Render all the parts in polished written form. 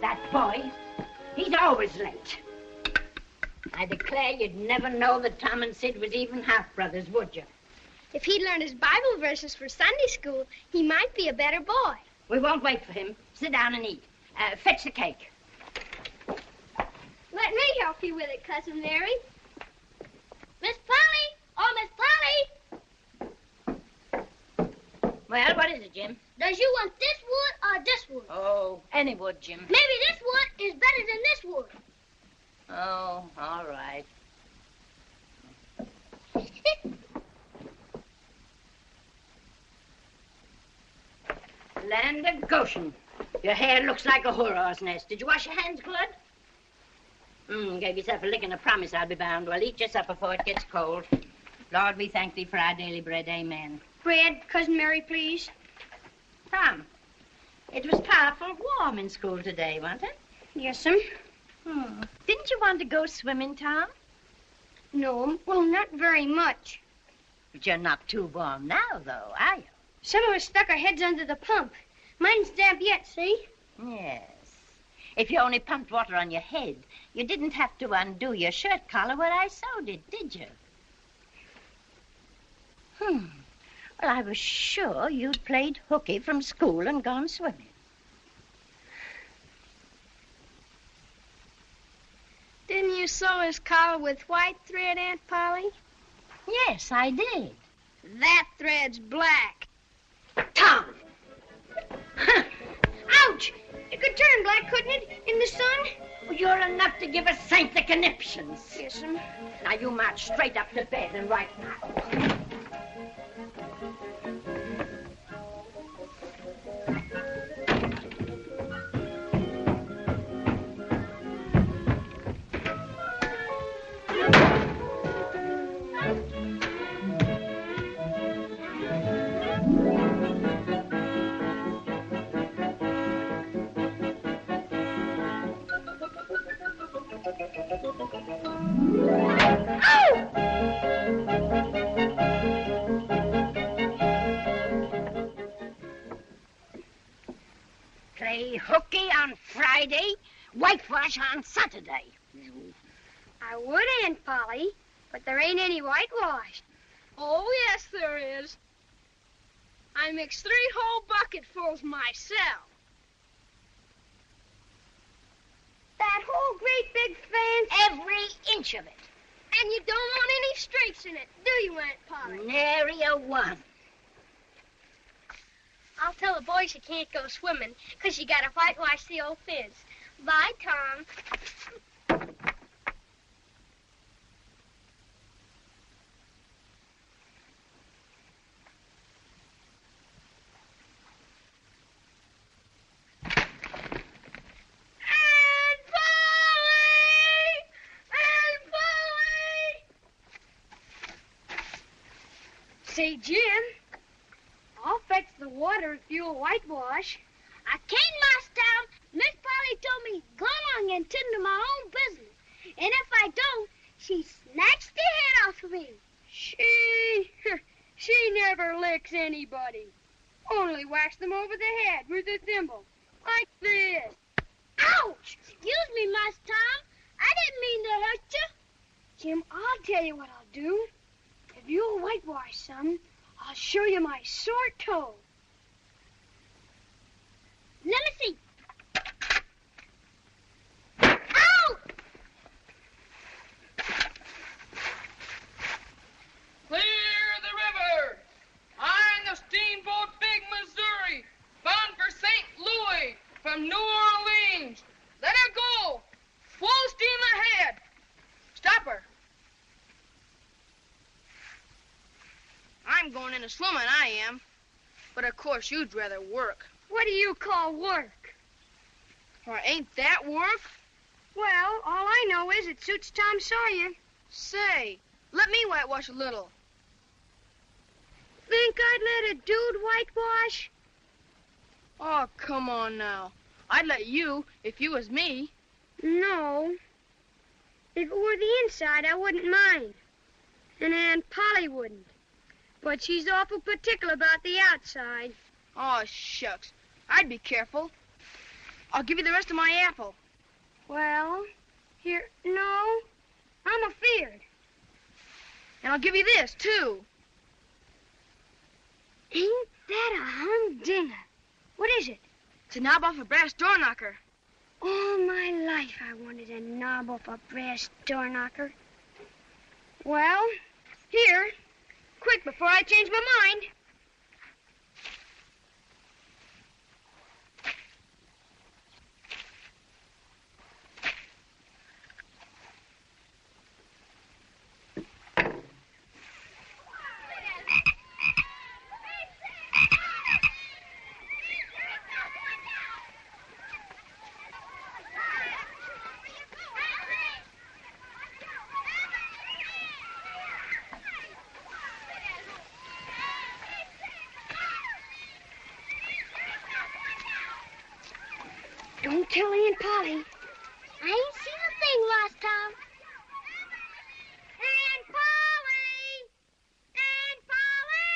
That boy, he's always late. I declare you'd never know that Tom and Sid was even half-brothers, would you? If he'd learned his Bible verses for Sunday school, he might be a better boy. We won't wait for him. Sit down and eat. Fetch the cake. Let me help you with it, Cousin Mary. Miss Polly! Oh, Miss Polly! Well, what is it, Jim? Does you want this wood or this wood? Oh, any wood, Jim. Maybe this wood is better than this wood. Oh, all right. Land of Goshen. Your hair looks like a horror's nest. Did you wash your hands good? Gave yourself a lick and a promise, I'll be bound. Well, eat your supper before it gets cold. Lord, we thank thee for our daily bread. Amen. Bread, Cousin Mary, please. Tom, it was powerful warm in school today, wasn't it? Yes'm. Didn't you want to go swimming, Tom? No, well, not very much. But you're not too warm now, though, are you? Some of us stuck our heads under the pump. Mine's damp yet, see? Yes. If you only pumped water on your head, you didn't have to undo your shirt collar where I sewed it, did you? Well, I was sure you'd played hooky from school and gone swimming. Didn't you sew his collar with white thread, Aunt Polly? Yes, I did. That thread's black. Tom! Ouch! It could turn black, couldn't it, in the sun? Well, you're enough to give a saint the conniptions. Yes'm. Now, you march straight up to bed and right now. Play hooky on Friday, whitewash on Saturday. I would, Aunt Polly, but there ain't any whitewash. Oh, yes, there is. I mix 3 whole bucketfuls myself. That whole great big fence? Every inch of it. And you don't want any streaks in it, do you, Aunt Polly? Nary a one. I'll tell the boys you can't go swimming, 'cause you gotta whitewash the old fence. Bye, Tom. Say, Jim, I'll fetch the water if you'll whitewash. I can't, Master Tom. Miss Polly told me go along and tend to my own business. And if I don't, she snatched the head off of me. She never licks anybody. Only whacks them over the head with a thimble, like this. Ouch! Excuse me, Master Tom. I didn't mean to hurt you. Jim, I'll tell you what I'll do. If you'll whitewash some, I'll show you my sore toe. Let me see. Ow! Clear the river! I'm the steamboat Big Missouri, bound for St. Louis from New Orleans. Let her go! Full steam ahead! Stop her! I'm going into swimming, I am. But of course you'd rather work. What do you call work? Or ain't that work? Well, all I know is it suits Tom Sawyer. Say, let me whitewash a little. Think I'd let a dude whitewash? Oh, come on now. I'd let you if you was me. No. If it were the inside, I wouldn't mind. And Aunt Polly wouldn't. But she's awful particular about the outside. Oh, shucks. I'd be careful. I'll give you the rest of my apple. Well, here, no, I'm afeard. And I'll give you this, too. Ain't that a humdinger? What is it? It's a knob off a brass door knocker. All my life I wanted a knob off a brass door knocker. Well, here, quick before I change my mind. Don't tell Aunt Polly. I ain't seen a thing last time. Aunt Polly! Aunt Polly!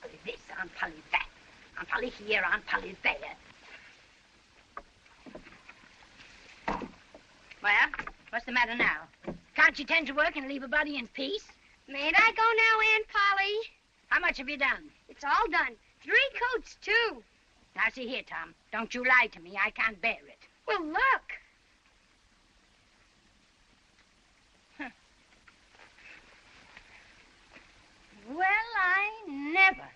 Polly this, Aunt Polly that. Aunt Polly here, Aunt Polly there. Well, what's the matter now? Can't you tend to work and leave a body in peace? Mayn't I go now, Aunt Polly? How much have you done? It's all done. 3 coats, too. Now, see here, Tom. Don't you lie to me. I can't bear it. Well, look. Well, I never.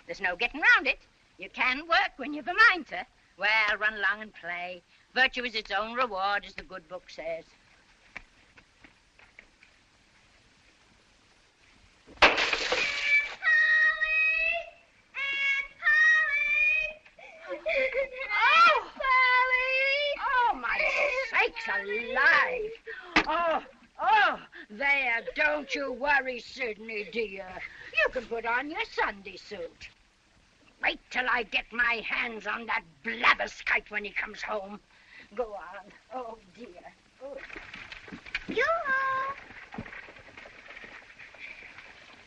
There's no getting round it. You can work when you've a mind to. Well, run along and play. Virtue is its own reward, as the good book says. Alive! Oh, there, don't you worry, Sidney, dear. You can put on your Sunday suit. Wait till I get my hands on that blabberskite when he comes home. Go on. Oh, dear. Oh. Yoo-hoo!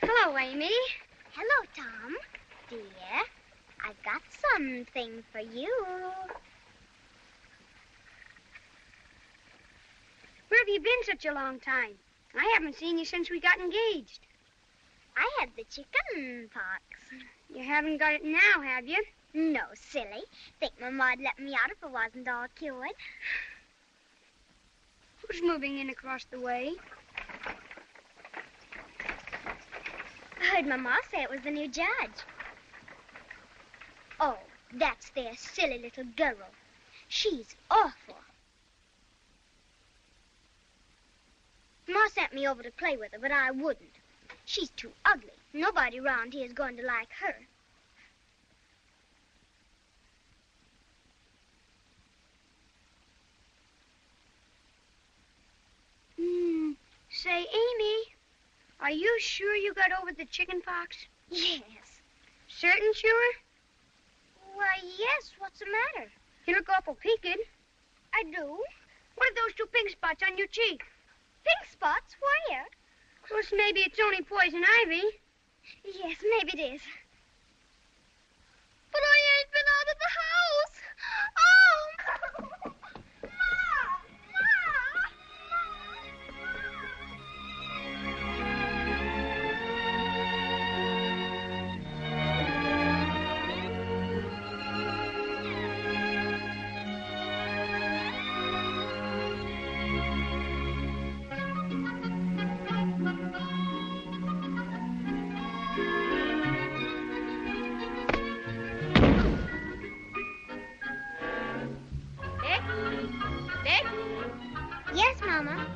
Hello, Amy. Hello, Tom. Dear, I've got something for you. Where have you been such a long time? I haven't seen you since we got engaged. I had the chicken pox. You haven't got it now, have you? No, silly. Think Mama'd let me out if it wasn't all cured. Who's moving in across the way? I heard Mama say it was the new judge. Oh, that's their silly little girl. She's awful. Ma sent me over to play with her, but I wouldn't. She's too ugly. Nobody around here is going to like her. Say, Amy, are you sure you got over the chicken pox? Yes. Certain sure? Why, yes. What's the matter? You look awful peaked. I do. What are those 2 pink spots on your cheek? Pink spots? Where? Well, maybe it's only poison ivy. Yes, maybe it is. But I ain't been out of the house. Oh! Yes, Mama.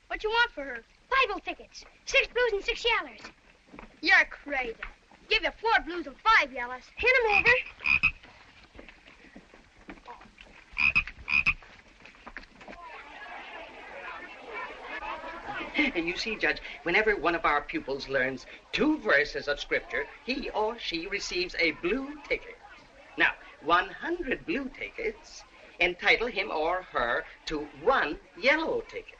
What you want for her? Bible tickets. 6 blues and 6 yellers. You're crazy. Give you 4 blues and 5 yellers. Hand 'em over. You see, Judge, whenever one of our pupils learns 2 verses of Scripture, he or she receives a blue ticket. Now, 100 blue tickets entitle him or her to 1 yellow ticket.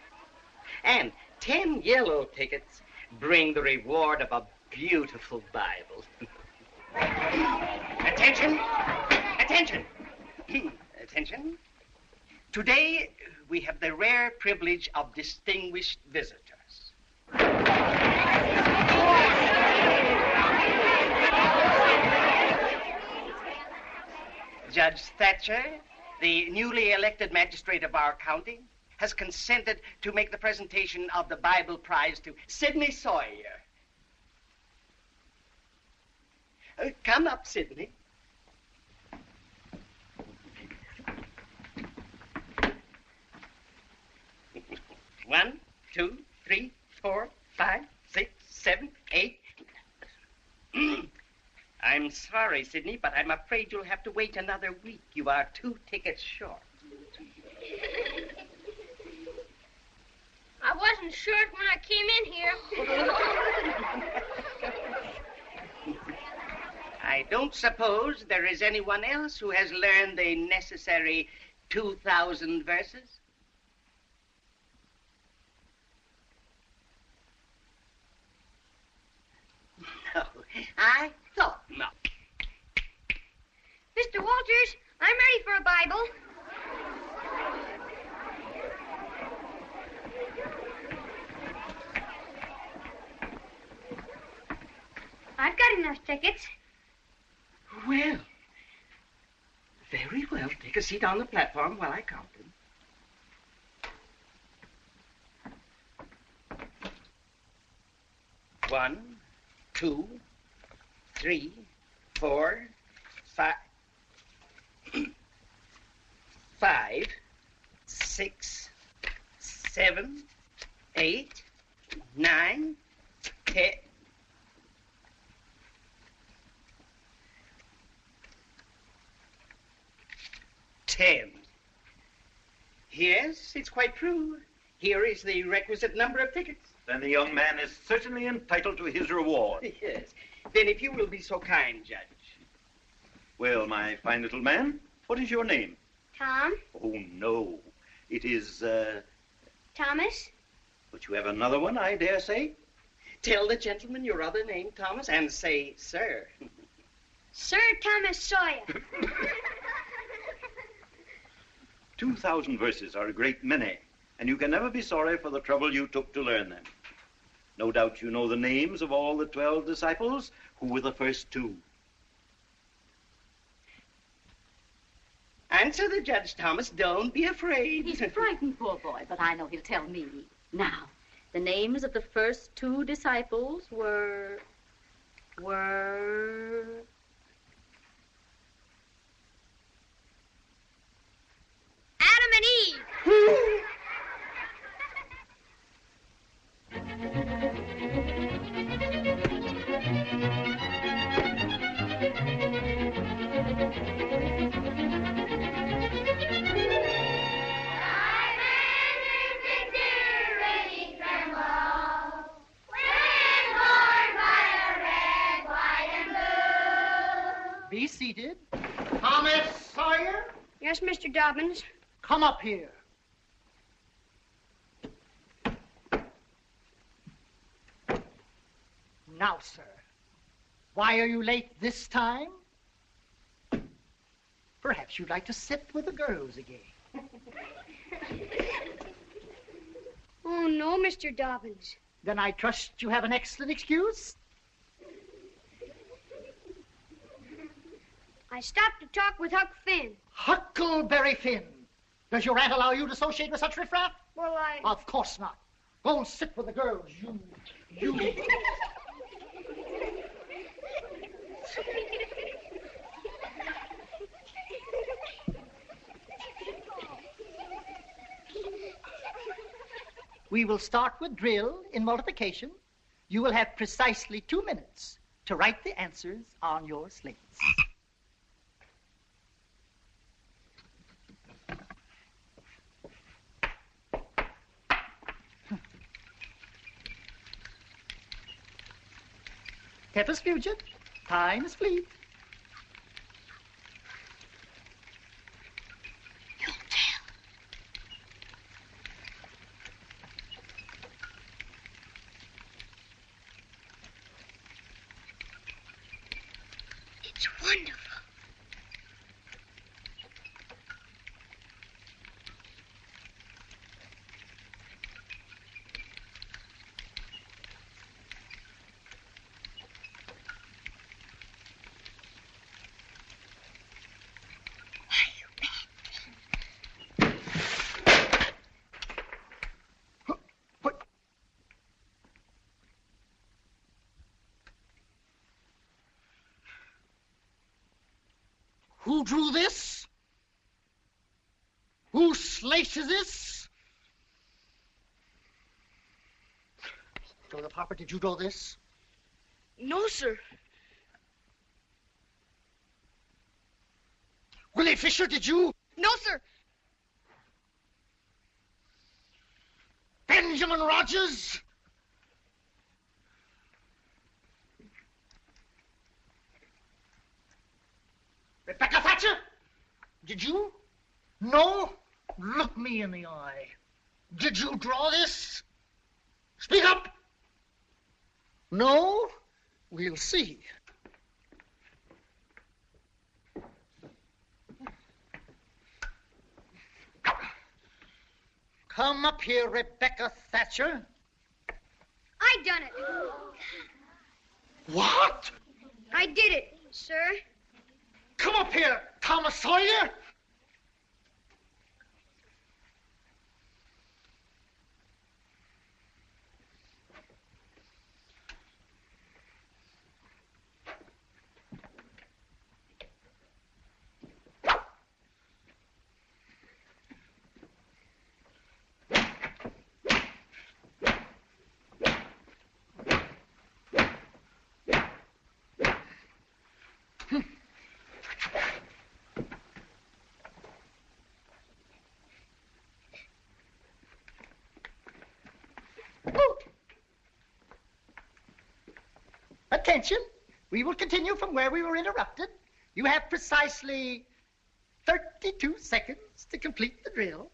And 10 yellow tickets bring the reward of a beautiful Bible. Attention! Attention! Attention! Today, we have the rare privilege of distinguished visitors. Judge Thatcher, the newly elected magistrate of our county, has consented to make the presentation of the Bible prize to Sidney Sawyer. Come up, Sidney. One, 2, 3, 4, 5, 6, 7, 8. I'm sorry, Sidney, but I'm afraid you'll have to wait another week. You are 2 tickets short. I wasn't short when I came in here. I don't suppose there is anyone else who has learned the necessary 2,000 verses? No, I thought not. Mr. Walters, I'm ready for a Bible. I've got enough tickets. Well, very well. Take a seat on the platform while I count them. One, 2, 3, 4, 5, 5, 6, 7, 8, 9, 10. 10. Yes, it's quite true. Here is the requisite number of tickets. Then the young man is certainly entitled to his reward. Yes. Then if you will be so kind, Judge. Well, my fine little man, what is your name? Tom. Oh, no. It is, Thomas. But you have another one, I dare say. Tell the gentleman your other name, Thomas, and say, sir. Sir Thomas Sawyer. 2,000 verses are a great many, and you can never be sorry for the trouble you took to learn them. No doubt you know the names of all the 12 disciples. Who were the first 2? Answer the judge, Thomas. Don't be afraid. He's frightened, poor boy, but I know he'll tell me. Now, the names of the first 2 disciples were... Adam and Eve. Be seated. Thomas Sawyer? Yes, Mr. Dobbins. Come up here. Now, sir, why are you late this time? Perhaps you'd like to sit with the girls again. Oh, no, Mr. Dobbins. Then I trust you have an excellent excuse? I stopped to talk with Huck Finn. Huckleberry Finn. Does your aunt allow you to associate with such riffraff? Well, Of course not. Go and sit with the girls, you. We will start with drill in multiplication. You will have precisely 2 minutes to write the answers on your slates. Tempus fugit, time is fleet. You'll tell. It's wonderful. Who drew this? Who slices this? Joseph Harper, did you draw this? No, sir. Willie Fisher, did you? No, sir. Benjamin Rogers? Rebecca Thatcher? Did you? No? Look me in the eye. Did you draw this? Speak up! No? We'll see. Come up here, Rebecca Thatcher. I done it. What? I did it, sir. Come up here, Thomas Sawyer. Attention, we will continue from where we were interrupted. You have precisely 32 seconds to complete the drill.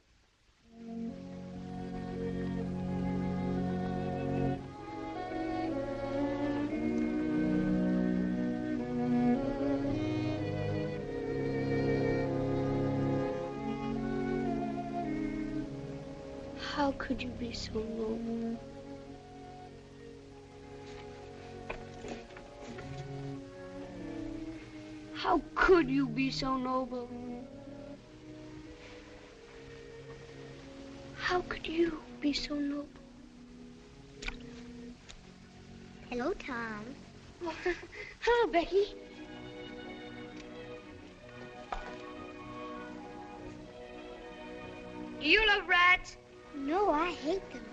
How could you be so noble? How could you be so noble? How could you be so noble? Hello, Tom. Oh, hello, Becky. Do you love rats? No, I hate them.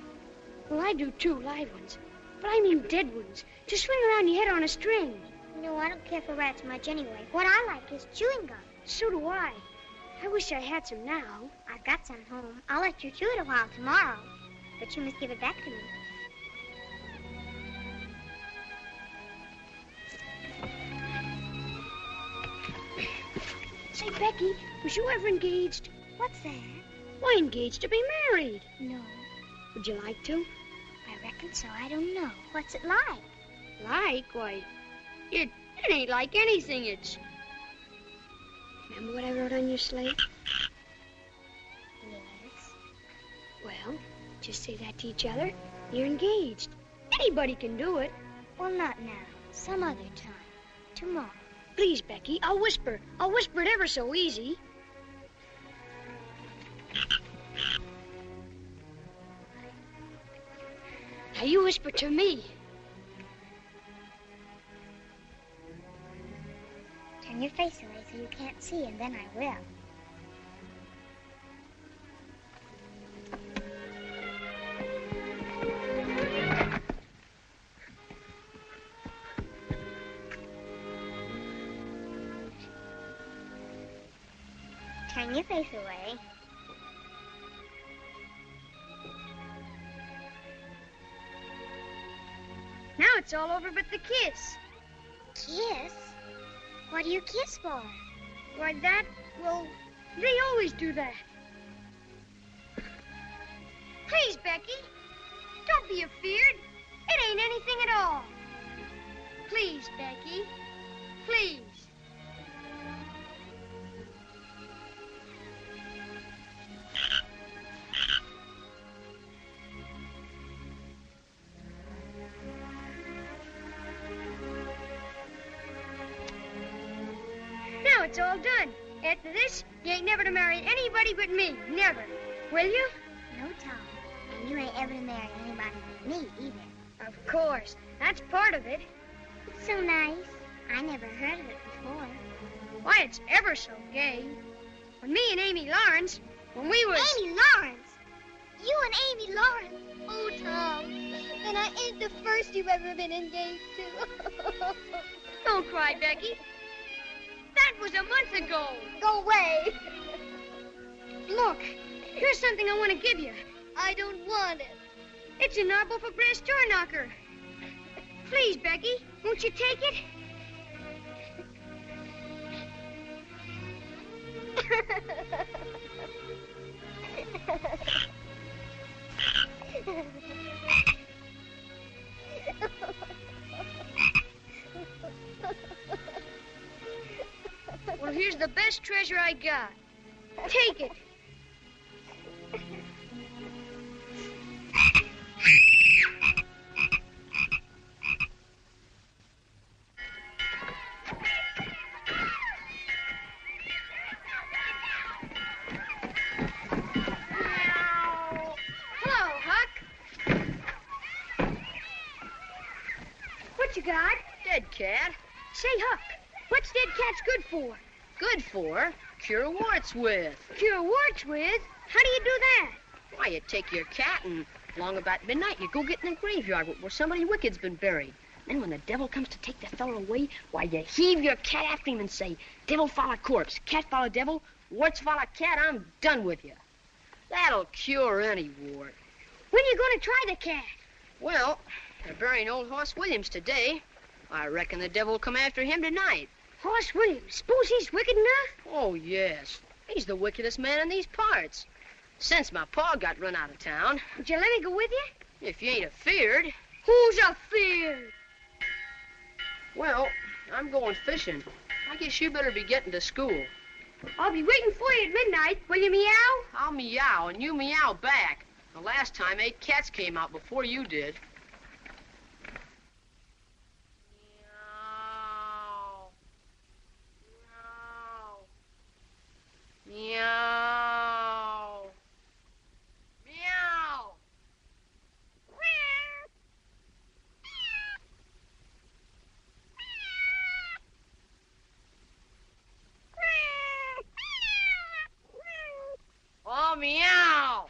Well, I do too, live ones. But I mean dead ones. To swing around your head on a string. No, I don't care for rats much anyway. What I like is chewing gum. So do I. I wish I had some now. I've got some home. I'll let you chew it a while tomorrow. But you must give it back to me. Say, Becky, was you ever engaged? What's that? Why, engaged to be married. No. Would you like to? I reckon so. I don't know. What's it like? Like? Why, it ain't like anything. It's... Remember what I wrote on your slate? Yes. Well, just say that to each other. You're engaged. Anybody can do it. Well, not now. Some other time. Tomorrow. Please, Becky, I'll whisper. I'll whisper it ever so easy. Now you whisper to me. Turn your face away so you can't see, and then I will. Turn your face away. Now it's all over but the kiss. Kiss? What do you kiss for? Why, that, well, they always do that. Please, Becky, don't be afeard. It ain't anything at all. Please, Becky, please. Now it's all done. After this, you ain't never to marry anybody but me. Never. Will you? No, Tom. And you ain't ever to marry anybody but me, either. Of course. That's part of it. It's so nice. I never heard of it before. Why, it's ever so gay. When me and Amy Lawrence, when we was... Amy Lawrence? You and Amy Lawrence? Oh, Tom. Then I ain't the first you've ever been engaged to. Don't cry, Becky. That was a month ago. Go away. Look, here's something I want to give you. I don't want it. It's an arbor for brass door knocker. Please, Becky, won't you take it? Well, here's the best treasure I got. Take it. Hello, Huck. What you got? Dead cat. Say, Huck, what's dead cats good for? Good for? Cure warts with. Cure warts with? How do you do that? Why, you take your cat and along about midnight you go get in the graveyard where somebody wicked's been buried. Then when the devil comes to take the fellow away, why, you heave your cat after him and say, devil follow corpse, cat follow devil, warts follow cat, I'm done with you. That'll cure any wart. When you going to try the cat? Well, they're burying old Hoss Williams today. I reckon the devil will come after him tonight. Hoss Williams, suppose he's wicked enough? Oh, yes. He's the wickedest man in these parts. Since my pa got run out of town. Would you let me go with you? If you ain't afeard. Who's afeard? Well, I'm going fishing. I guess you better be getting to school. I'll be waiting for you at midnight. Will you meow? I'll meow and you meow back. The last time 8 cats came out before you did. Meow. Meow. Meow. Oh, meow.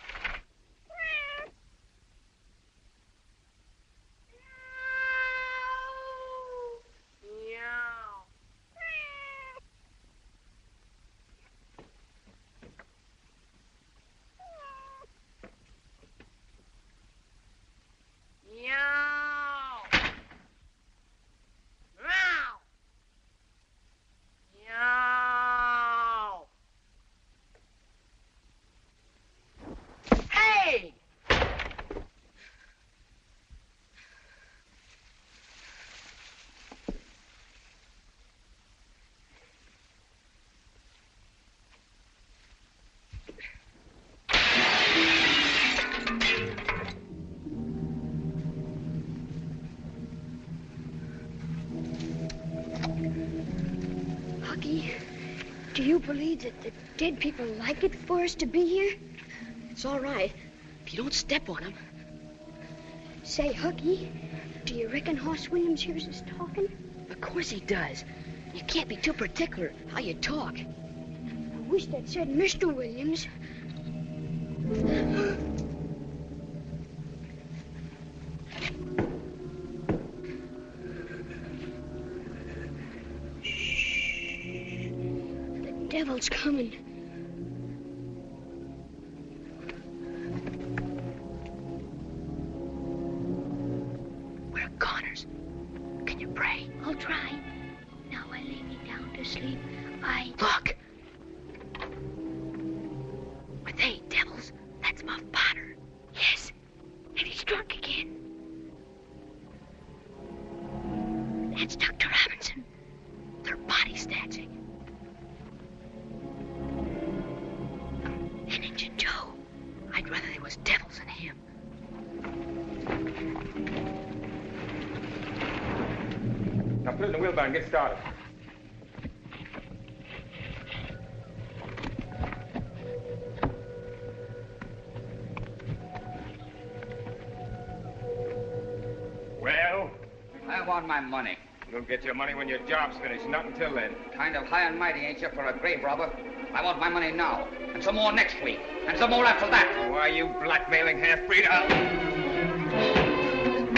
Do you believe that the dead people like it for us to be here? It's all right if you don't step on them. Say, Hooky, do you reckon Hoss Williams hears us talking? Of course he does. You can't be too particular how you talk. I wish that said Mr. Williams. The devil's coming. We're goners. Can you pray? I'll try. Now I lay me down to sleep. Look! Were they devils? That's my father. Yes, and he's drunk again. That's Dr. Robinson. They're body snatching. And Injun Joe. I'd rather they was devils than him. Now put it in the wheelbarrow and get started. Well? I want my money. You'll get your money when your job's finished, not until then. Kind of high and mighty, ain't you, for a grave robber? I want my money now, and some more next week, and some more after that. Why, you blackmailing half-breed?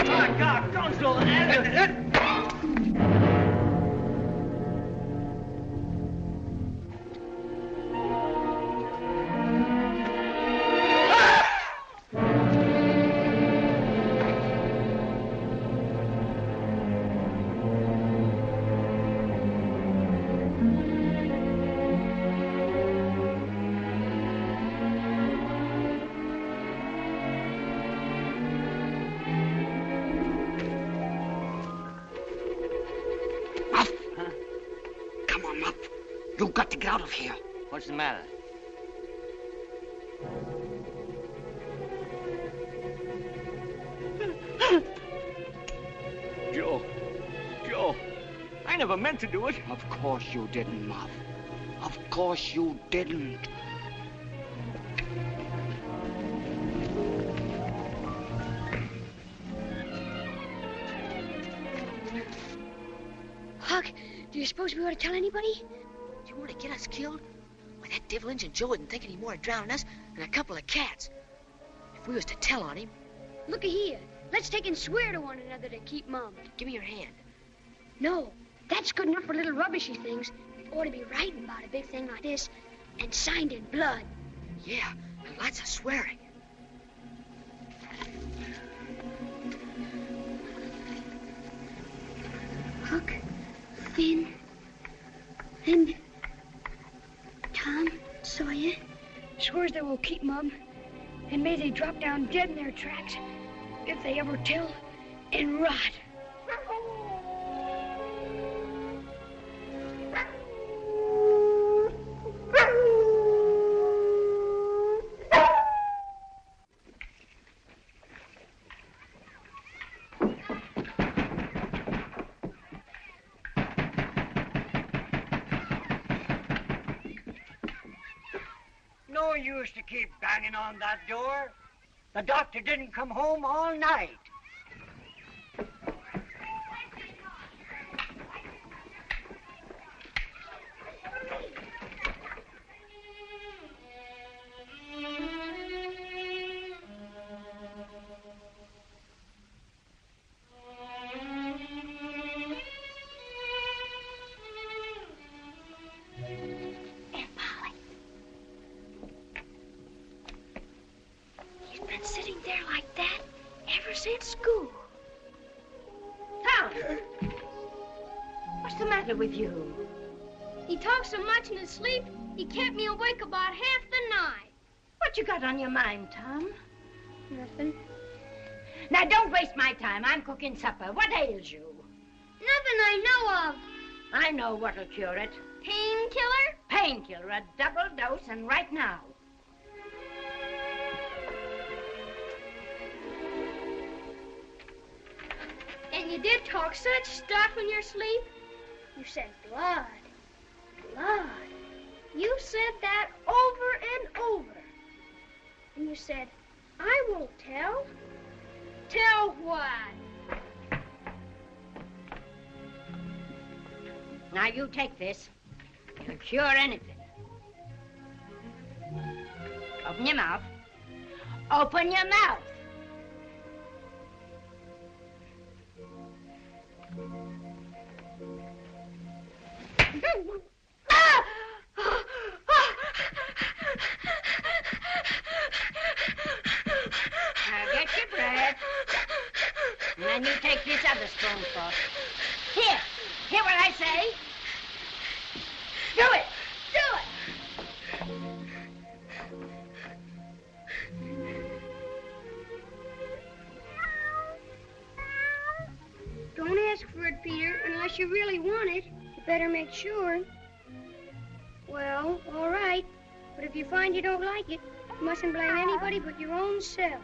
My God, Consul! You've got to get out of here. What's the matter? Joe, I never meant to do it. Of course you didn't, Muff. Of course you didn't. Huck, do you suppose we ought to tell anybody? You want to get us killed? Why, that devil Injun Joe wouldn't think any more of drowning us than a couple of cats. If we was to tell on him... Looky here. Let's take and swear to one another to keep mum. Give me your hand. No, that's good enough for little rubbishy things. Ought to be writing about a big thing like this and signed in blood. Yeah, and lots of swearing. Huck, Finn, and Tom Sawyer swears they will keep mum, and may they drop down dead in their tracks if they ever tell and rot. no use to keep banging on that door. The doctor didn't come home all night. With you. He talked so much in his sleep, he kept me awake about half the night. What you got on your mind, Tom? Nothing. Now, don't waste my time. I'm cooking supper. What ails you? Nothing I know of. I know what'll cure it. Painkiller? Painkiller, a double dose, and right now. And you did talk such stuff in your sleep? You said blood, blood. You said that over and over. And you said, I won't tell. Tell what? Now you take this. It'll cure anything. Open your mouth. Open your mouth. Now get your breath. And then you take this other spoonful. Here. Hear what I say? Do it. Do it. Don't ask for it, Peter, unless you really want it. You better make sure. Well, all right. But if you find you don't like it, you mustn't blame anybody but your own self.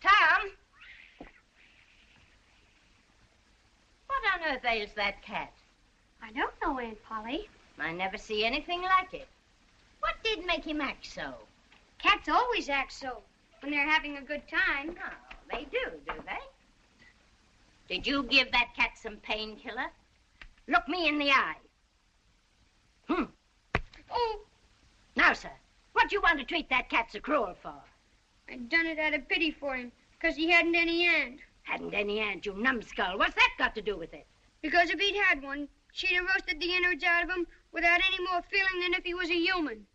Tom? What on earth ails that cat? I don't know, Aunt Polly. I never see anything like it. What did make him act so? Cats always act so when they're having a good time. Oh, they do they? Did you give that cat some painkiller? Look me in the eye. Oh! Now, sir, what do you want to treat that cat so cruel for? I done it out of pity for him, because he hadn't any aunt. Hadn't any aunt, you numbskull. What's that got to do with it? Because if he'd had one, she'd have roasted the innards out of him without any more feeling than if he was a human.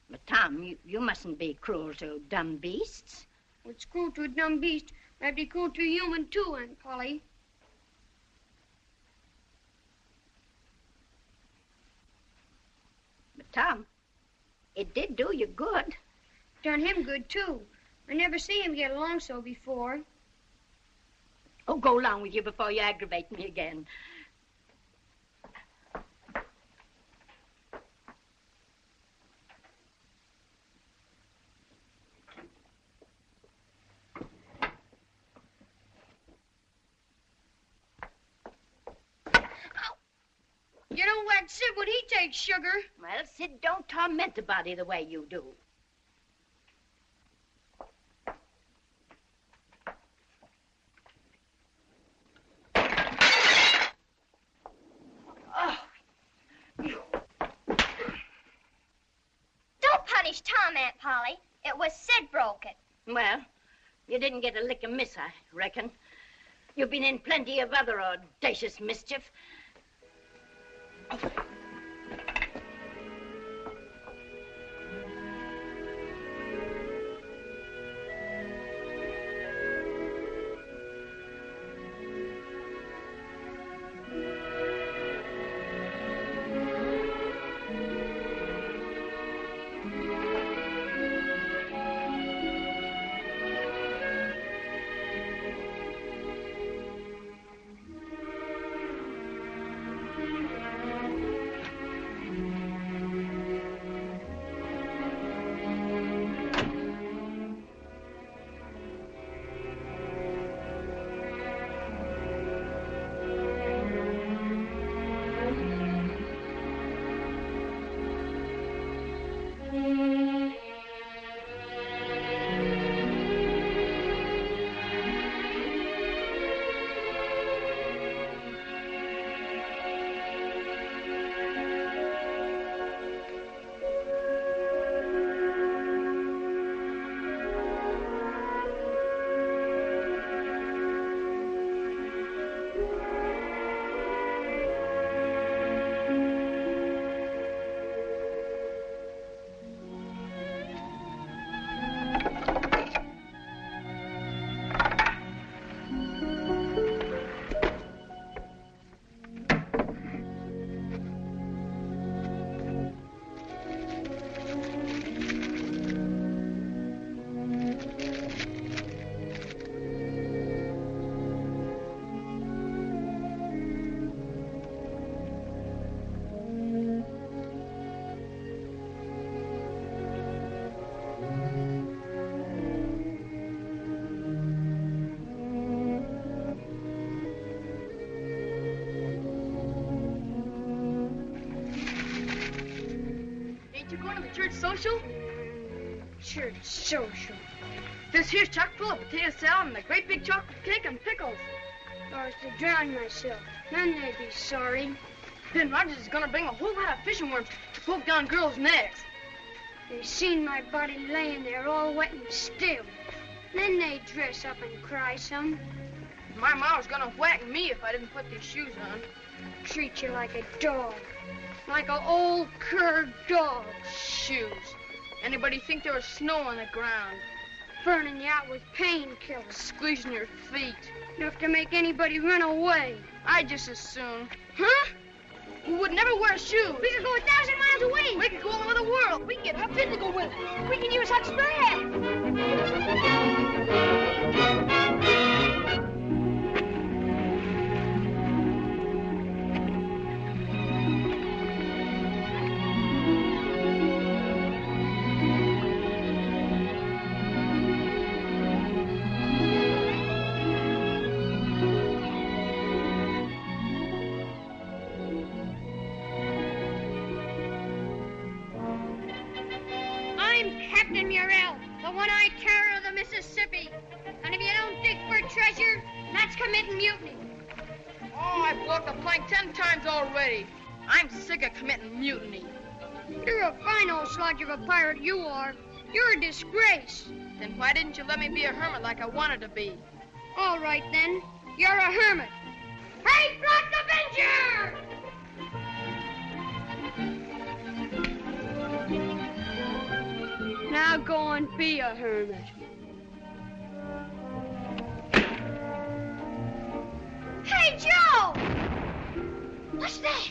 But, Tom, you mustn't be cruel to dumb beasts. What's cruel to a dumb beast might be cruel to a human, too, Aunt Polly. But, Tom, it did do you good. Done him good, too. I never see him get along so before. Oh, go along with you before you aggravate me again. You don't whack Sid when he takes sugar. Well, Sid don't torment a body the way you do. Don't punish Tom, Aunt Polly. It was Sid broke it. Well, you didn't get a lick of miss, I reckon. You've been in plenty of other audacious mischief. social? Sure, it's social. This here's chock full of potato salad and a great big chocolate cake and pickles. I was to drown myself. Then they'd be sorry. Then Rogers is gonna bring a whole lot of fishing worms to poke down girls' necks. They seen my body laying there all wet and still. Then they'd dress up and cry some. My ma was gonna whack me if I didn't put these shoes on. Treat you like a dog. Like an old cur dog. Shoes. Anybody think there was snow on the ground? Burning you out with painkillers. Squeezing your feet. Enough to make anybody run away. I'd just as soon. Huh? We would never wear shoes. We could go 1,000 miles away. We could go all over the world. We can get Huck Finn to go with us. We can use Huck's bread. And if you don't dig for treasure, that's committing mutiny. Oh, I've walked the plank 10 times already. I'm sick of committing mutiny. You're a fine old slodge of a pirate, you are. You're a disgrace. Then why didn't you let me be a hermit like I wanted to be? All right, then. You're a hermit. Hey, Black Avenger! Now go and be a hermit. Hey, Joe! What's that?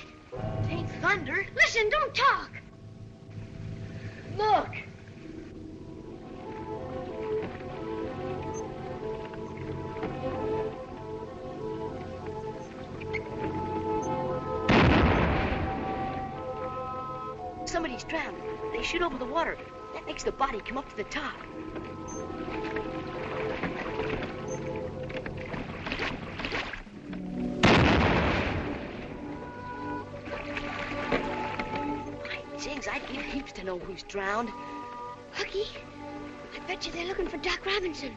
It ain't thunder. Listen, don't talk. Look. Somebody's drowned. They shoot over the water. That makes the body come up to the top. Jigs, I'd give heaps to know who's drowned. Hooky, I bet you they're looking for Doc Robinson.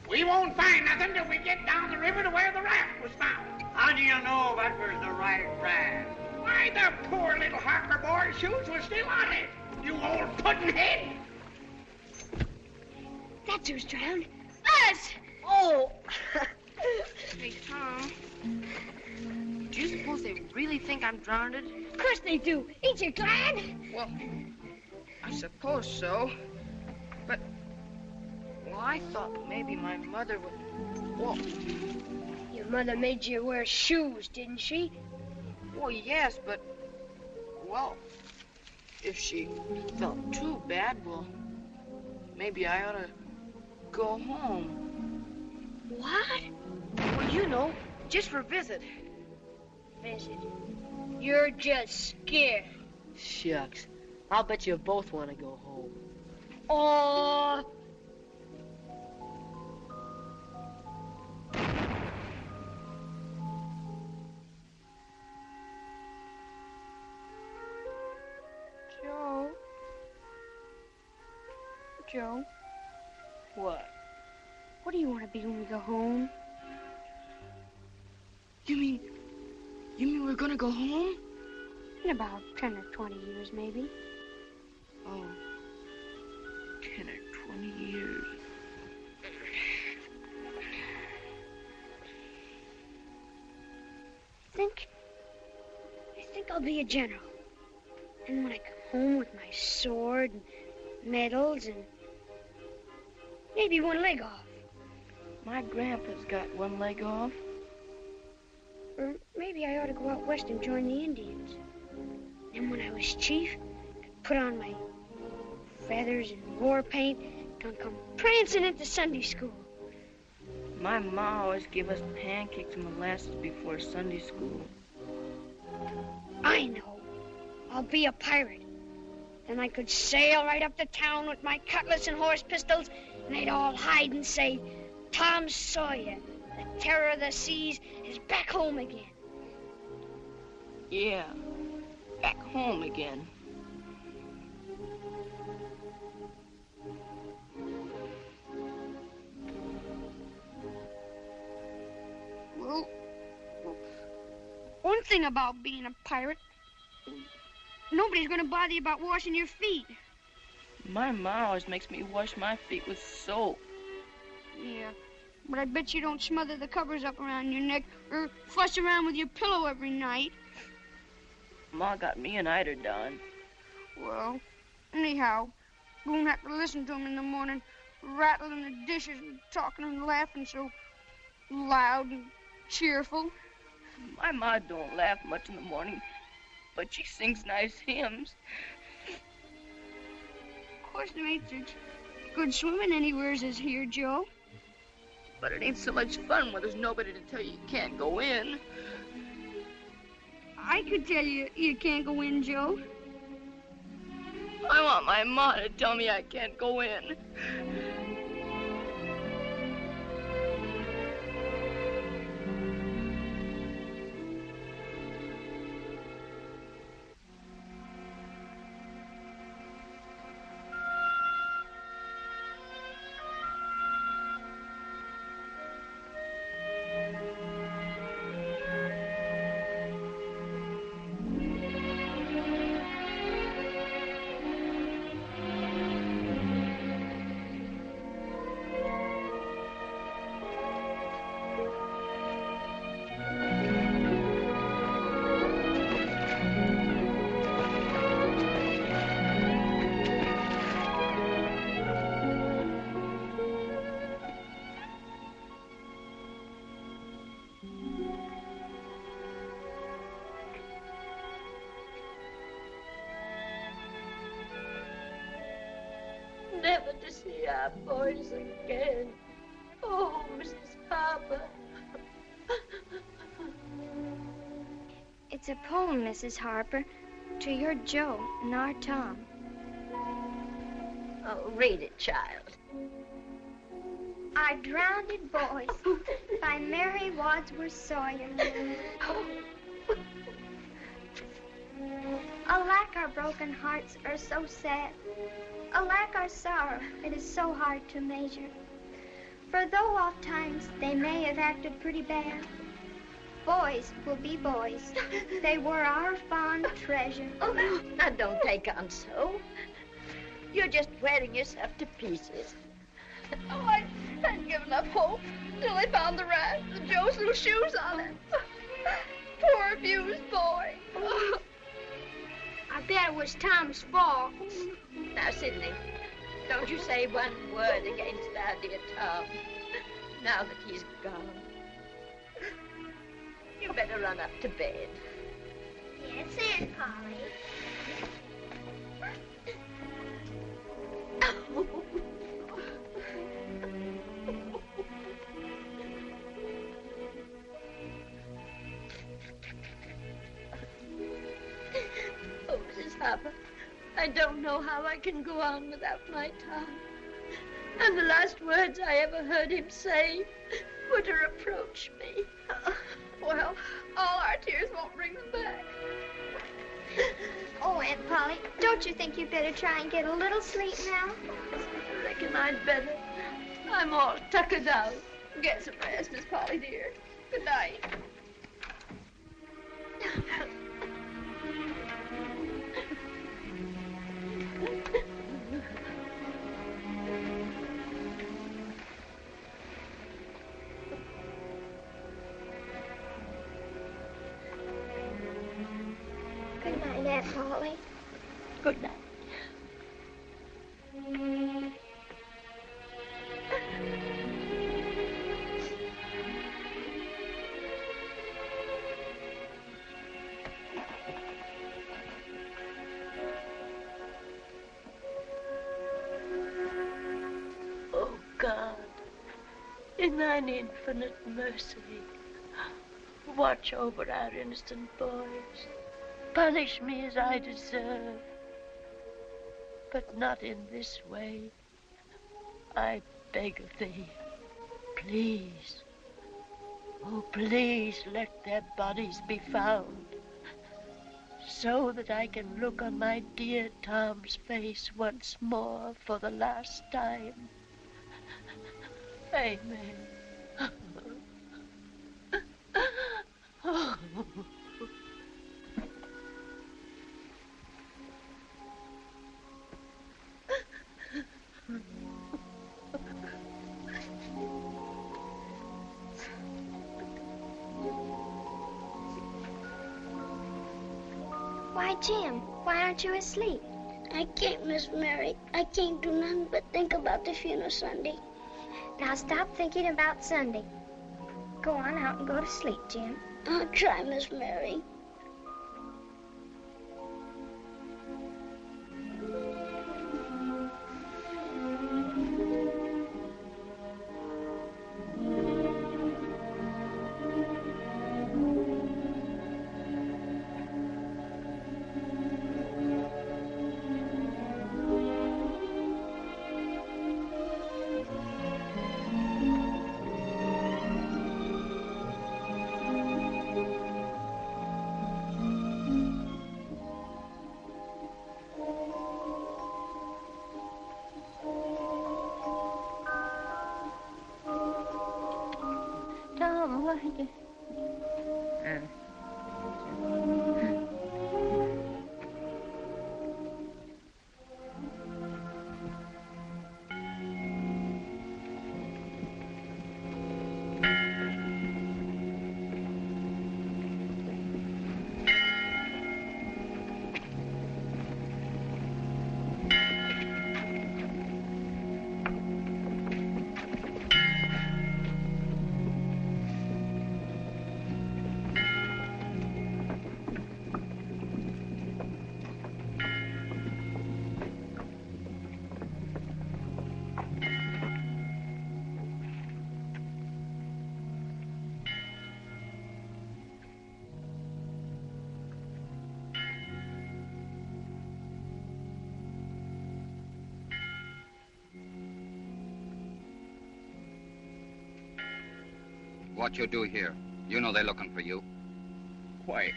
We won't find nothing till we get down the river to where the raft was found. How do you know that was the right raft? Why, the poor little Harper boy's shoes were still on it. You old puddin'-head. That's who's drowned. Us! Oh! Hey, Tom. Do you suppose they really think I'm drowned? Of course they do. Ain't you glad? Well, I suppose so. But, well, I thought maybe my mother would... Well... Your mother made you wear shoes, didn't she? Well, yes, but... Well, if she felt too bad, well, maybe I ought to go home. What? Well, you know, just for a visit. Visit? You're just scared. Shucks. I'll bet you both want to go home. Oh. Joe? Joe? What? What do you want to be when we go home? You mean we're gonna go home? In about 10 or 20 years, maybe. Oh, 10 or 20 years. I think I'll be a general. And when I come home with my sword and medals and maybe one leg off. My grandpa's got one leg off. Or maybe I ought to go out west and join the Indians. And when I was chief, I'd put on my feathers and war paint and come prancing into Sunday school. My ma always gave us pancakes and molasses before Sunday school. I know. I'll be a pirate. Then I could sail right up to town with my cutlass and horse pistols, and they'd all hide and say, Tom Sawyer, the terror of the seas, is back home again. Yeah, back home again. thing about being a pirate. Nobody's going to bother you about washing your feet. My ma always makes me wash my feet with soap. Yeah, but I bet you don't smother the covers up around your neck or fuss around with your pillow every night. Ma got me an eider done. Well, anyhow, you won't have to listen to him in the morning, rattling the dishes and talking and laughing so loud and cheerful. My ma don't laugh much in the morning, but she sings nice hymns. Of course, there ain't such good swimming anywheres as here, Joe. But it ain't so much fun when there's nobody to tell you can't go in. I could tell you you can't go in, Joe. I want my ma to tell me I can't go in. Never to see our boys again. Oh, Mrs. Harper. It's a poem, Mrs. Harper, to your Joe and our Tom. Oh, read it, child. Our Drowned Boys by Mary Wadsworth Sawyer. Alack, our broken hearts are so sad. Alack, our sorrow, it is so hard to measure. For though oft times they may have acted pretty bad, boys will be boys. They were our fond treasure. Oh, now don't take on so. You're just wearing yourself to pieces. Oh, I'd given up hope till I found the rat with Joe's little shoes on it. Poor abused boy. Oh. I bet it was Tom's fault. Now, Sidney, don't you say one word against our dear Tom, now that he's gone. You better run up to bed. Yes, Aunt Polly. Oh, Mrs. Harper, I don't know how I can go on without my Tom. And the last words I ever heard him say were to reproach me. Well, all our tears won't bring them back. Oh, Aunt Polly, don't you think you'd better try and get a little sleep now? I reckon I'd better. I'm all tuckered out. Get some rest, Miss Polly, dear. Good night. Good night, Aunt Polly. Good night. Oh, God, in thine infinite mercy, watch over our innocent boys. Punish me as I deserve, but not in this way. I beg of thee, please, oh, please let their bodies be found, so that I can look on my dear Tom's face once more for the last time. Amen. Why, Jim, why aren't you asleep? I can't, Miss Mary. I can't do nothing but think about the funeral Sunday. Now stop thinking about Sunday. Go on out and go to sleep, Jim. I'll try, Miss Mary. What you do here? You know they're looking for you. Why,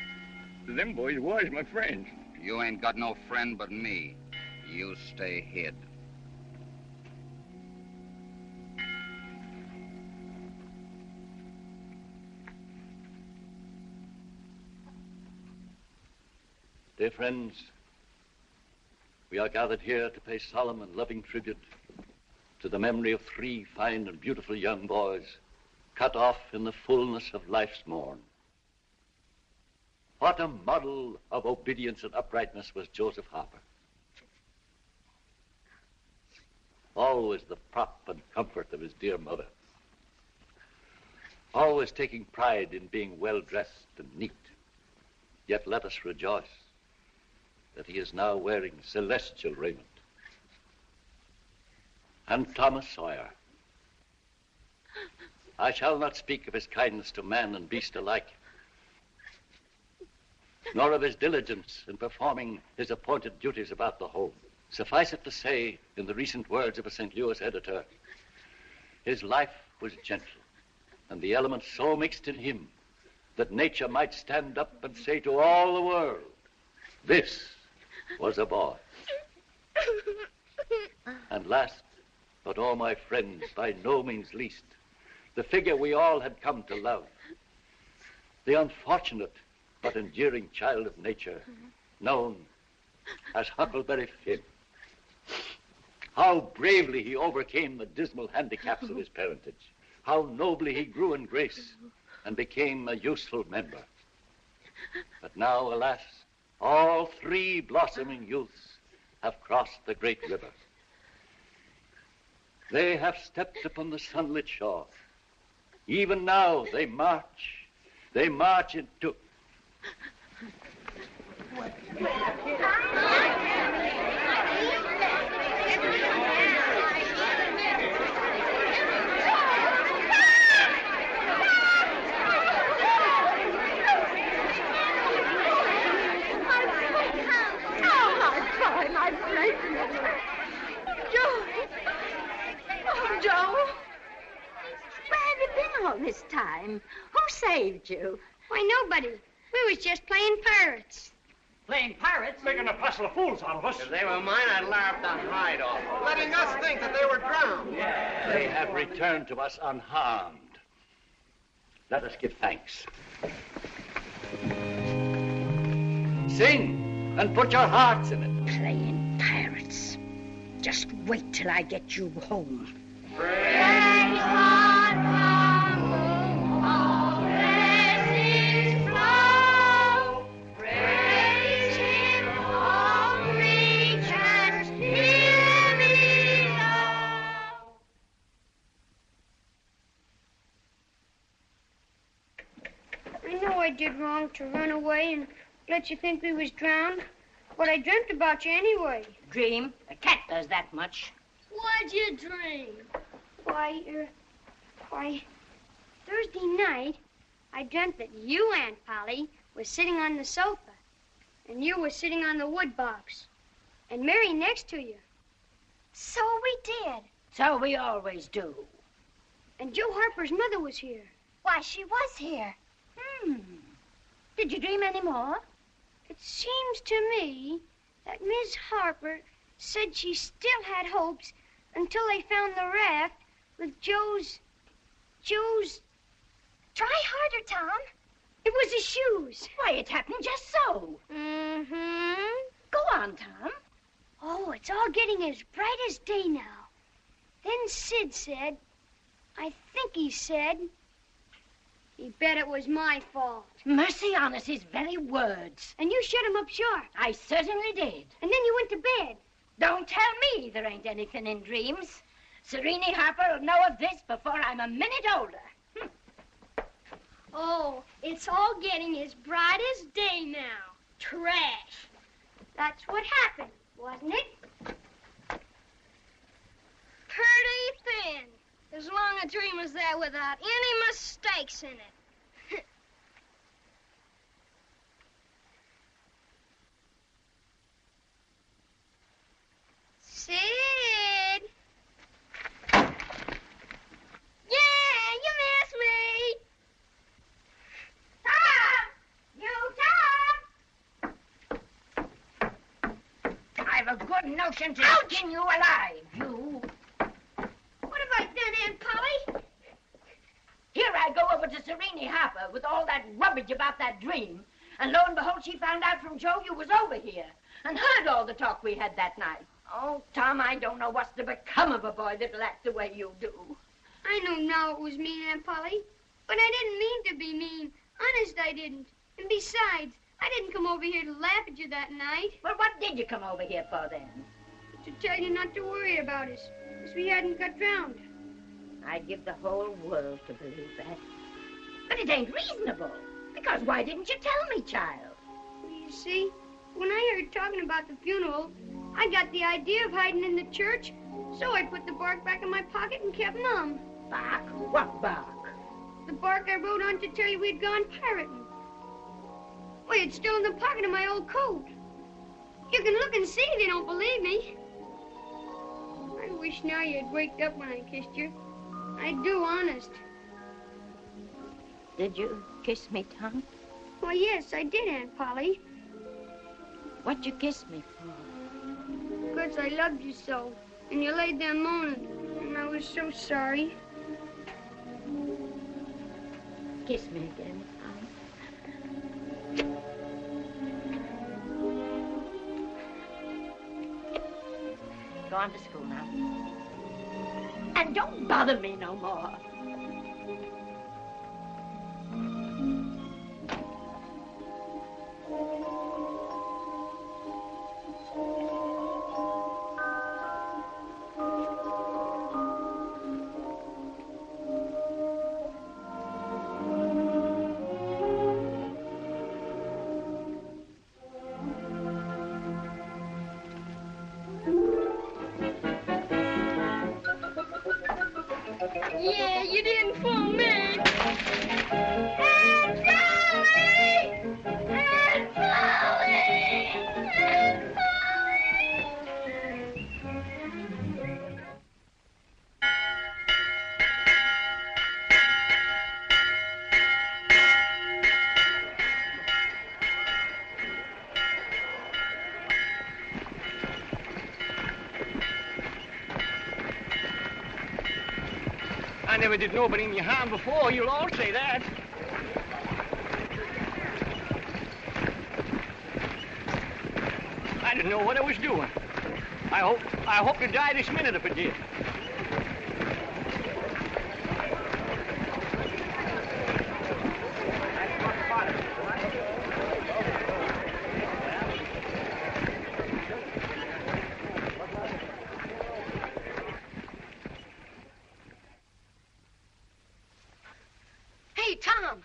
them boys was my friends. You ain't got no friend but me. You stay hid. Dear friends, we are gathered here to pay solemn and loving tribute to the memory of 3 fine and beautiful young boys cut off in the fullness of life's morn. What a model of obedience and uprightness was Joseph Harper. Always the prop and comfort of his dear mother. Always taking pride in being well-dressed and neat. Yet let us rejoice that he is now wearing celestial raiment. And Thomas Sawyer. I shall not speak of his kindness to man and beast alike, nor of his diligence in performing his appointed duties about the home. Suffice it to say, in the recent words of a St. Louis editor, his life was gentle, and the elements so mixed in him that nature might stand up and say to all the world, this was a boy. And last, but all my friends, by no means least, the figure we all had come to love, the unfortunate but enduring child of nature, known as Huckleberry Finn. How bravely he overcame the dismal handicaps of his parentage. How nobly he grew in grace and became a useful member. But now, alas, all 3 blossoming youths have crossed the great river. They have stepped upon the sunlit shore. Even now they march into... All this time. Who saved you? Why, nobody. We was just playing pirates. Playing pirates? Making a passel of fools out of us. If they were mine, I'd laugh the hide off. Letting us think that they were drowned. They have returned to us unharmed. Let us give thanks. Sing and put your hearts in it. Playing pirates. Just wait till I get you home. Praise God from whom all blessings flow. Praise Him. I know I did wrong to run away and let you think we was drowned, but I dreamt about you anyway. Dream? A cat does that much. What'd you dream? Why, Thursday night, I dreamt that you, Aunt Polly, was sitting on the sofa, and you were sitting on the wood box, and Mary next to you. So we did. So we always do. And Joe Harper's mother was here. Why, she was here. Did you dream any more? It seems to me that Miss Harper said she still had hopes until they found the raft with Joe's... Try harder, Tom. It was his shoes. Why, it happened just so. Go on, Tom. Oh, it's all getting as bright as day now. Then Sid said, I think he said, he bet it was my fault. Mercy on us, his very words. And you shut him up short. I certainly did. And then you went to bed. Don't tell me there ain't anything in dreams. Serene Harper will know of this before I'm a minute older. Oh, it's all getting as bright as day now. Trash. That's what happened, wasn't it? Pretty thin. As long a dream as that without any mistakes in it. Sid! Yeah, you missed me! Tom! You, Tom! I've a good notion to skin you alive, you. What have I done, Aunt Polly? Here I go over to Serene Harper with all that rubbish about that dream. And lo and behold, she found out from Joe you was over here and heard all the talk we had that night. Oh, Tom, I don't know what's to become of a boy that'll act the way you do. I know now it was mean, Aunt Polly. But I didn't mean to be mean. Honest, I didn't. And besides, I didn't come over here to laugh at you that night. Well, what did you come over here for, then? To tell you not to worry about us, as we hadn't got drowned. I'd give the whole world to believe that. But it ain't reasonable. Because why didn't you tell me, child? You see, when I heard talking about the funeral, I got the idea of hiding in the church, so I put the bark back in my pocket and kept mum. Bark? What bark? The bark I wrote on to tell you we'd gone pirating. Why, it's still in the pocket of my old coat. You can look and see if you don't believe me. I wish now you'd waked up when I kissed you. I do, honest. Did you kiss me, Tom? Why, yes, I did, Aunt Polly. What'd you kiss me for? Because I loved you so. And you laid there moaning. And I was so sorry. Kiss me again, Tom. Go on to school now. And don't bother me no more. Yeah, you didn't fool me. I never did nobody any harm before. You'll all say that. I didn't know what I was doing. I hope to die this minute if it did. Hey, Tom.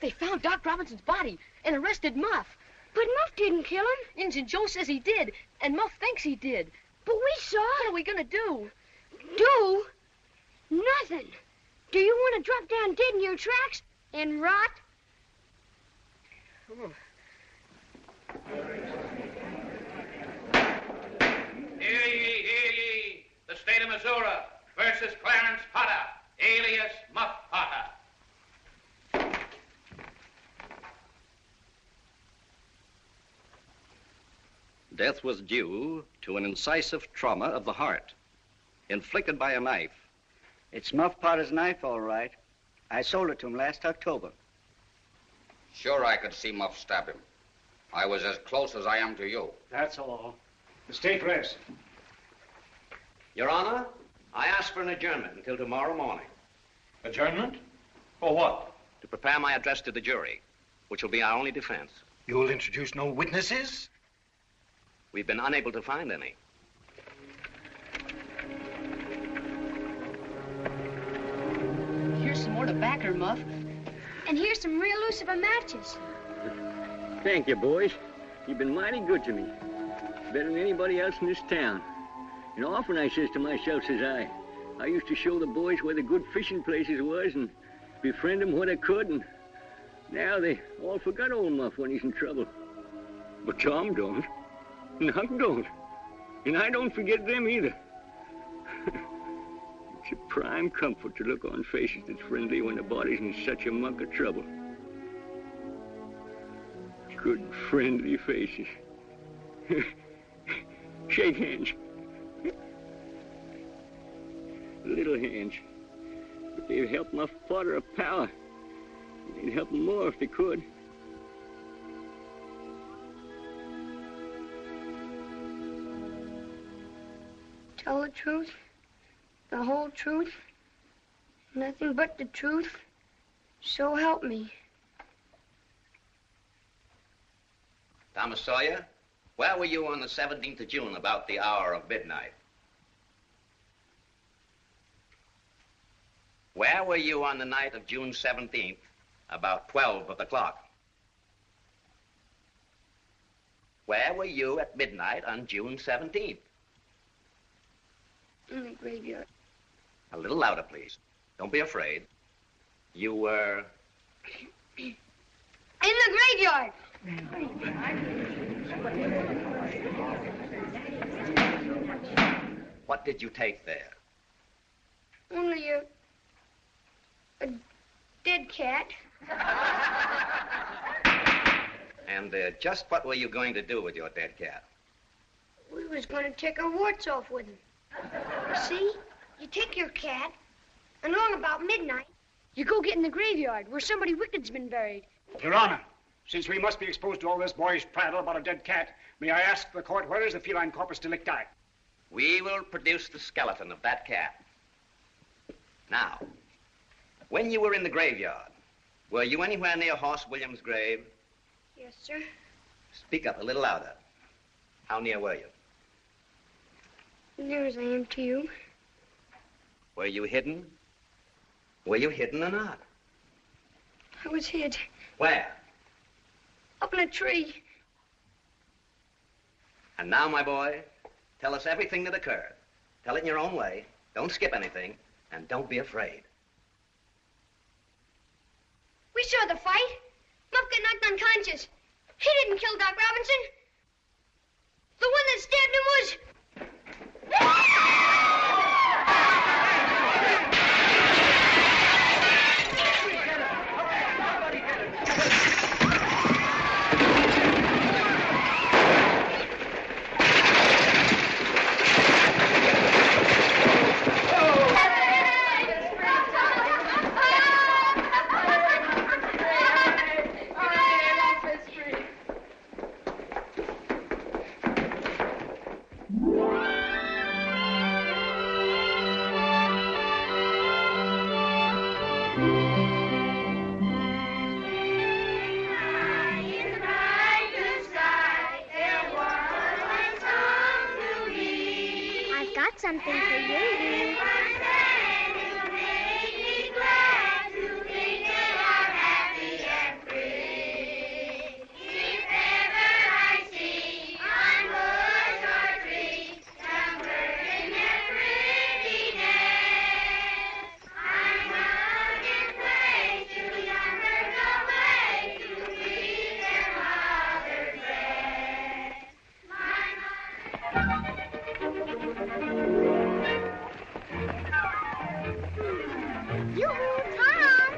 They found Doc Robinson's body and arrested Muff. But Muff didn't kill him. Injun Joe says he did, and Muff thinks he did. But we saw. What are we gonna do? Do? Nothing. Do you want to drop down dead in your tracks and rot? Hear ye, hear ye. The state of Missouri versus Clarence Potter, alias Muff Potter. Death was due to an incisive trauma of the heart, inflicted by a knife. It's Muff Potter's knife, all right. I sold it to him last October. Sure, I could see Muff stab him. I was as close as I am to you. That's all. The state rests. Your Honor, I ask for an adjournment until tomorrow morning. Adjournment? For what? To prepare my address to the jury, which will be our only defense. You'll introduce no witnesses? We've been unable to find any. Here's some more tobacco, Muff. And here's some real Lucifer matches. Thank you, boys. You've been mighty good to me. Better than anybody else in this town. And often I says to myself, says I used to show the boys where the good fishing places was and befriend them when I could, and now they all forgot old Muff when he's in trouble. But Tom don't. And Huck don't. And I don't forget them either. It's a prime comfort to look on faces that's friendly when the body's in such a muck of trouble. Good, friendly faces. Shake hands. Little hands. But they've helped Muff Potter a power. They'd help him more if they could. Tell the truth, the whole truth, nothing but the truth, so help me. Thomas Sawyer, where were you on the 17th of June about the hour of midnight? Where were you on the night of June 17th about 12 of the clock? Where were you at midnight on June 17th? In the graveyard. A little louder, please. Don't be afraid. You were... In the graveyard! What did you take there? Only a dead cat. And just what were you going to do with your dead cat? We was going to take our warts off with him. See? You take your cat, and along about midnight, you go get in the graveyard where somebody wicked's been buried. Your Honor, since we must be exposed to all this boyish prattle about a dead cat, may I ask the court, where is the feline corpus delicti? We will produce the skeleton of that cat. Now, when you were in the graveyard, were you anywhere near Horse Williams' grave? Yes, sir. Speak up a little louder. How near were you? Near as I am to you. Were you hidden? Were you hidden or not? I was hid. Where? Up in a tree. And now, my boy, tell us everything that occurred. Tell it in your own way. Don't skip anything, and don't be afraid. We saw the fight. Muff got knocked unconscious. He didn't kill Doc Robinson. The one that stabbed him was... Something for you. Yoo-hoo, Tom!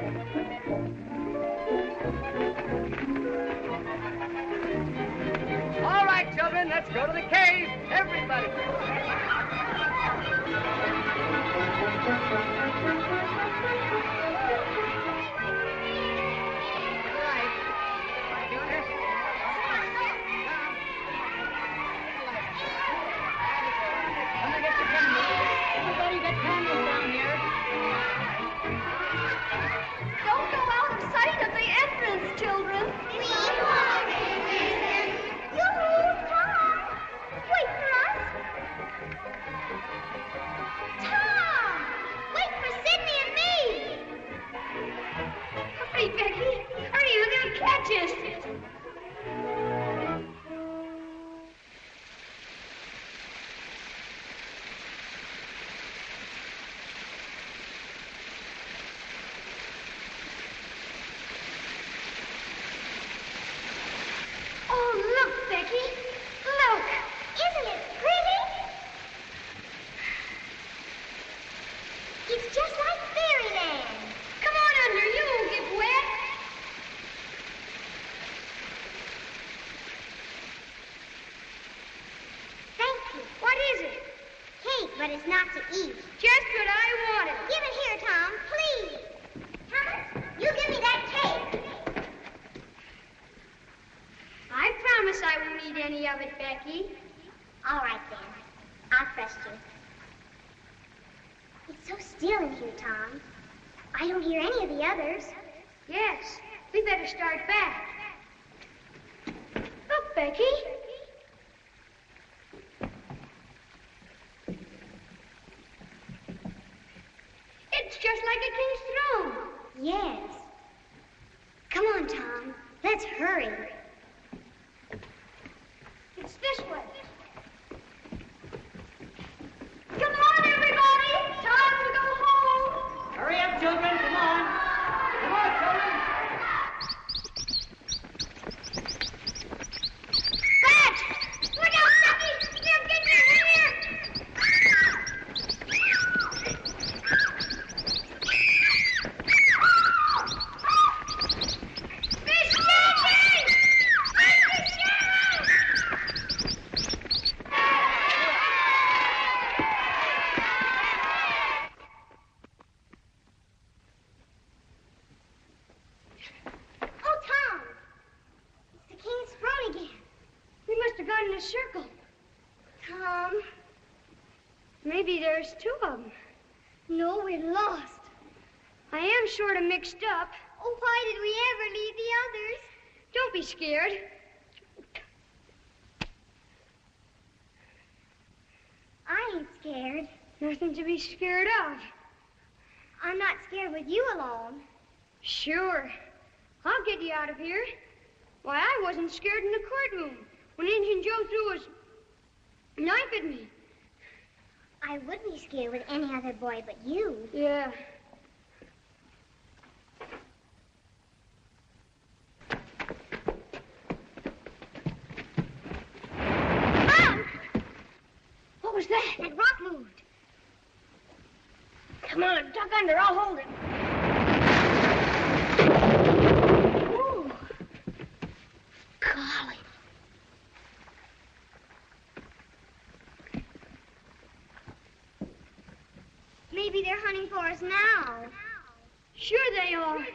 All right, children, let's go to the cave. Everybody. Everybody get candles down here. Don't go out of sight of the entrance, children. Yoo-hoo, Tom! Wait for us. Tom! Wait for Sidney and me! Hurry, Becky. Hurry, we're going to catch us. Oh, look, Becky. Look. Isn't it pretty? It's just like fairyland. Come on under. You won't get wet. Thank you. What is it? Cake, but it's not to eat. Just what I wanted. Give it here, Tom, please. Thomas, you give me that cake. I promise I won't eat any of it, Becky. All right, then. I'll trust you. It's so still in here, Tom. I don't hear any of the others. Yes, we better start back. Look, Becky. It's just like a king's throne. Yes. Come on, Tom. Let's hurry. It's this way. Come on, everybody! Time to go home! Hurry up, children. Come on. Come on, children. Badge! Look out, Becky! They'll get you here! Fish Jenkins! I'm the sheriff! Oh, Tom! It's the king's throne again. We must have gone in a circle. Tom, maybe there's two of them. No, we're lost. I am sort of mixed up. Oh, why did we ever leave the others? Don't be scared. I ain't scared. Nothing to be scared of. I'm not scared with you alone. Sure. I'll get you out of here. Why, I wasn't scared in the courtroom when Injun Joe threw his knife at me. I would be scared with any other boy but you. Yeah. Mom! What was that? That rock moved. Come on, duck under. I'll hold it. Ooh. Golly. Maybe they're hunting for us now. Sure they are.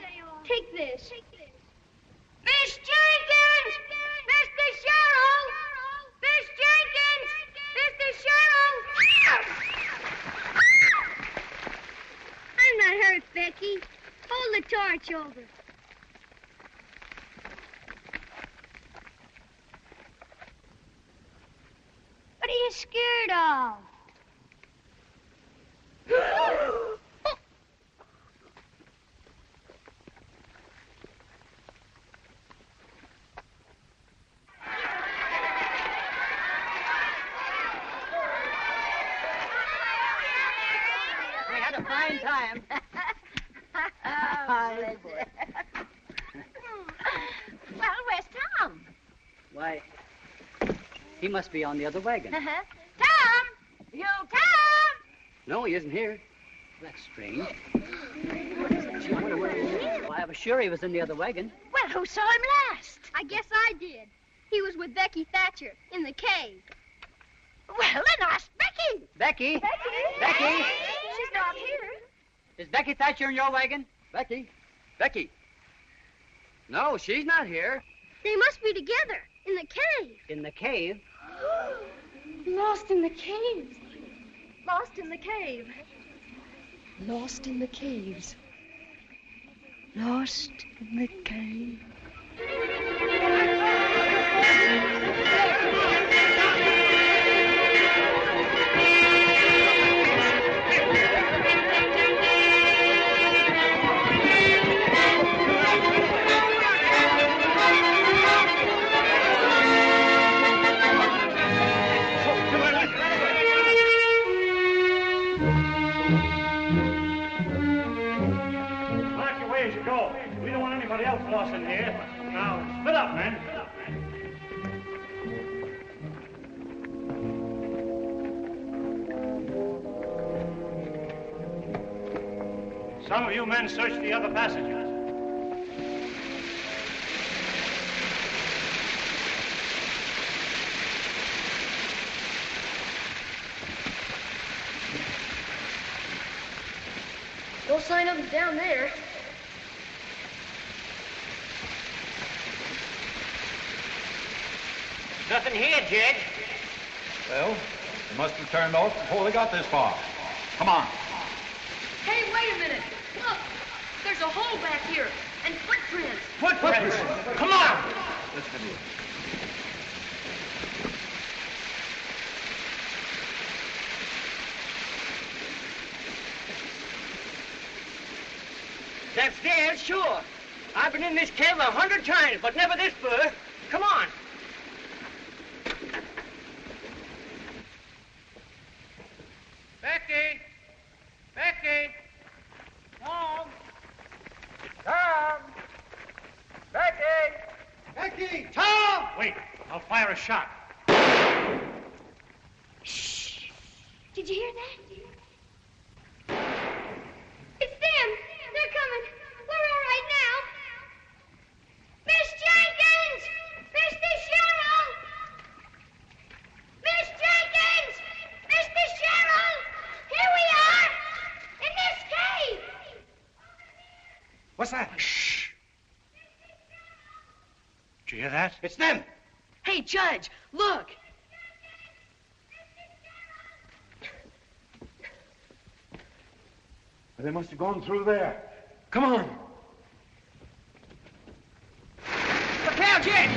Take this. Miss Jenkins! Mr. Sheriff! Miss Jenkins! Mr. Sheriff! I'm not hurt, Becky. Hold the torch over. What are you scared of? We had a fine time. Well, where's Tom? Why, he must be on the other wagon. Tom! You Tom! No, he isn't here. That's strange. was sure he was in the other wagon. Well, who saw him last? I guess I did. He was with Becky Thatcher in the cave. Well, then ask Becky. Becky? Becky? She's not here. Is Becky Thatcher in your wagon? Becky? Becky? No, she's not here. They must be together in the cave. In the cave? Lost in the cave. Lost in the cave. Lost in the caves. Lost in the cave. Lost in here. Now, split up, men. Some of you men search the other passages. No sign of him down there. Nothing here, Jed. Well, they must have turned off before they got this far. Come on. Hey, wait a minute. Look, there's a hole back here, and footprints. Footprints? Come on. Let's get in. That stairs, sure. I've been in this cave 100 times, but never this fur. Come on. Becky! Becky! Tom! Tom! Becky! Becky! Tom! Wait, I'll fire a shot. Shh! Did you hear that? It's them! They're coming! We're all right now! Miss Jenkins! Mr. Sherrill! Miss Jenkins! Mr. Sherrill! Here we are! In this cave! What's that? Shh! Did you hear that? It's them. Hey, Judge, look. They must have gone through there. Come on. Look out, Jed!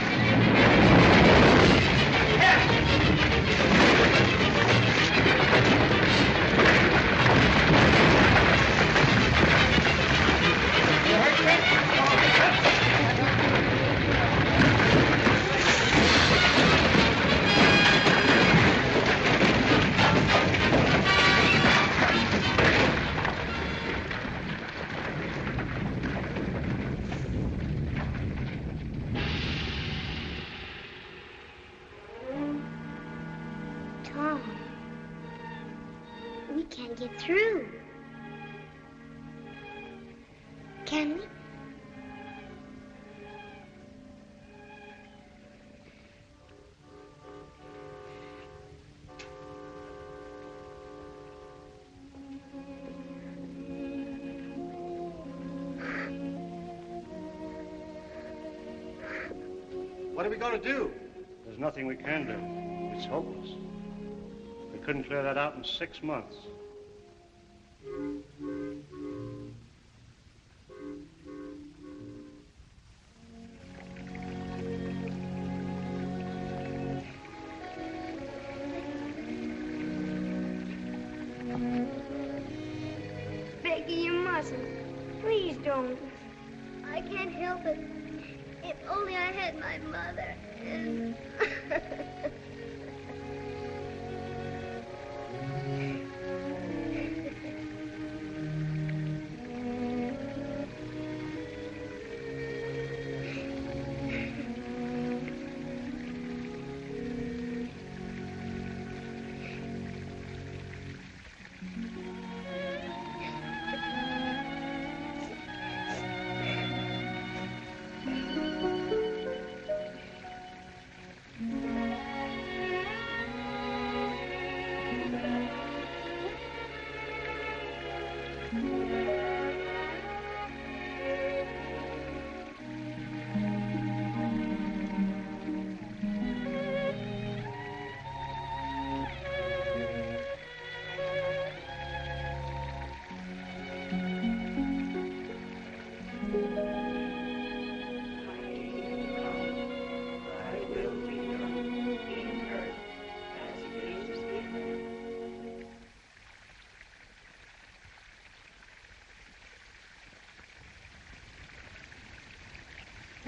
Tom, we can't get through. Can we? What are we going to do? There's nothing we can do. It's hopeless. We couldn't clear that out in 6 months. Becky, you mustn't. Please don't. I can't help it. If only I had my mother and...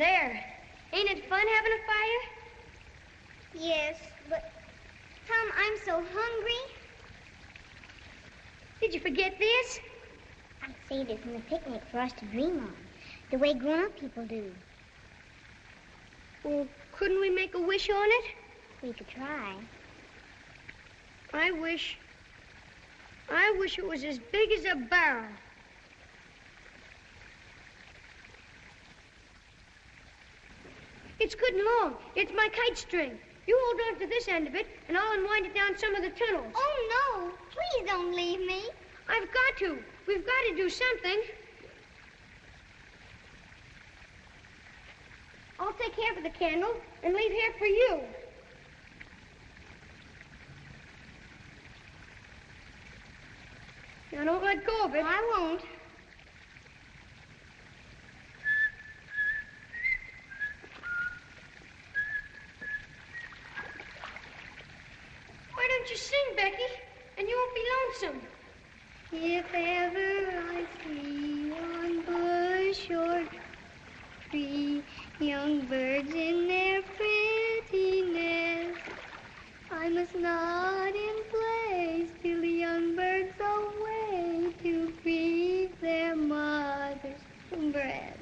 There. Ain't it fun having a fire? Yes, but, Tom, I'm so hungry. Did you forget this? I saved it from the picnic for us to dream on, the way grown-up people do. Well, couldn't we make a wish on it? We could try. I wish it was as big as a barrel. It's good and long. It's my kite string. You hold on to this end of it, and I'll unwind it down some of the tunnels. Oh, no. Please don't leave me. I've got to. We've got to do something. I'll take half of the candle and leave half for you. Now, don't let go of it. I won't. Why don't you sing, Becky? And you won't be lonesome. If ever I see one bush or tree, young birds in their pretty nest, I must nod in place till the young birds away to breathe their mother's breast.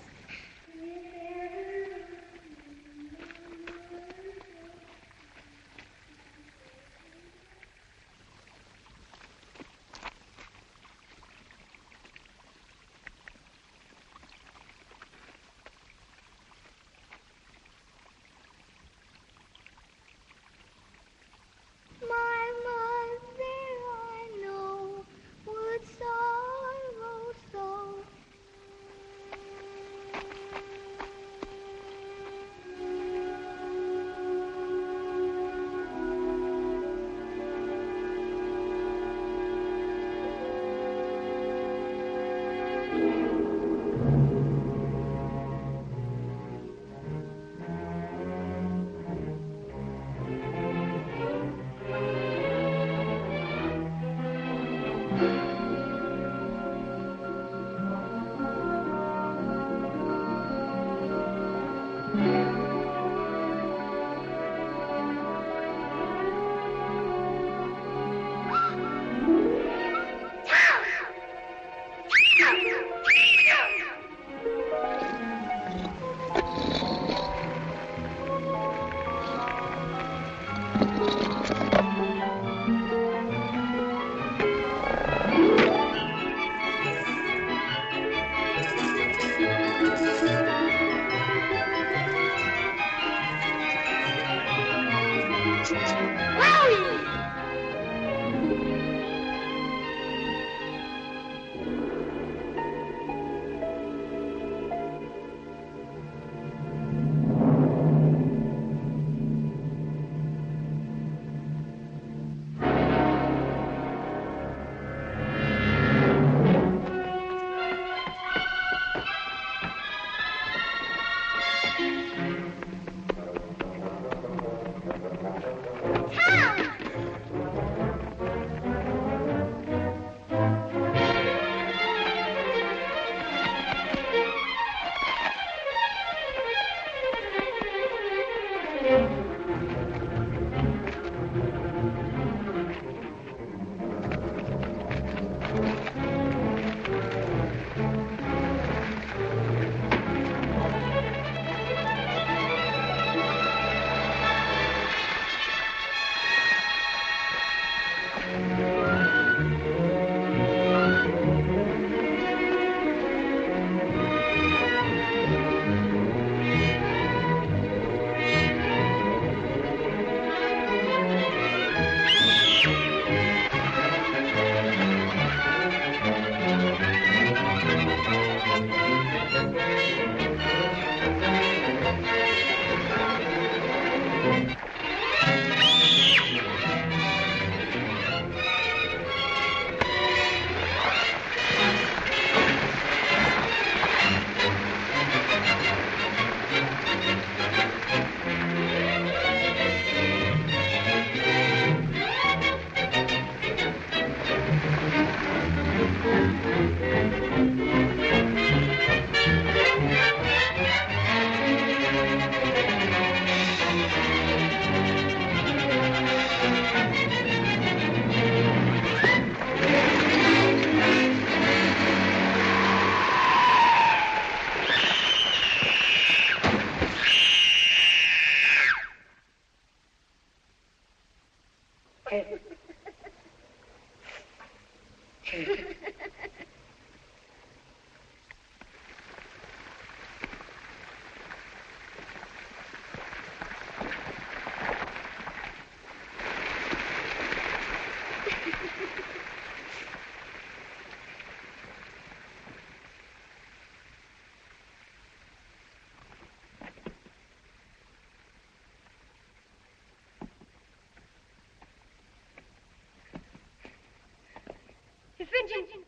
pigeon.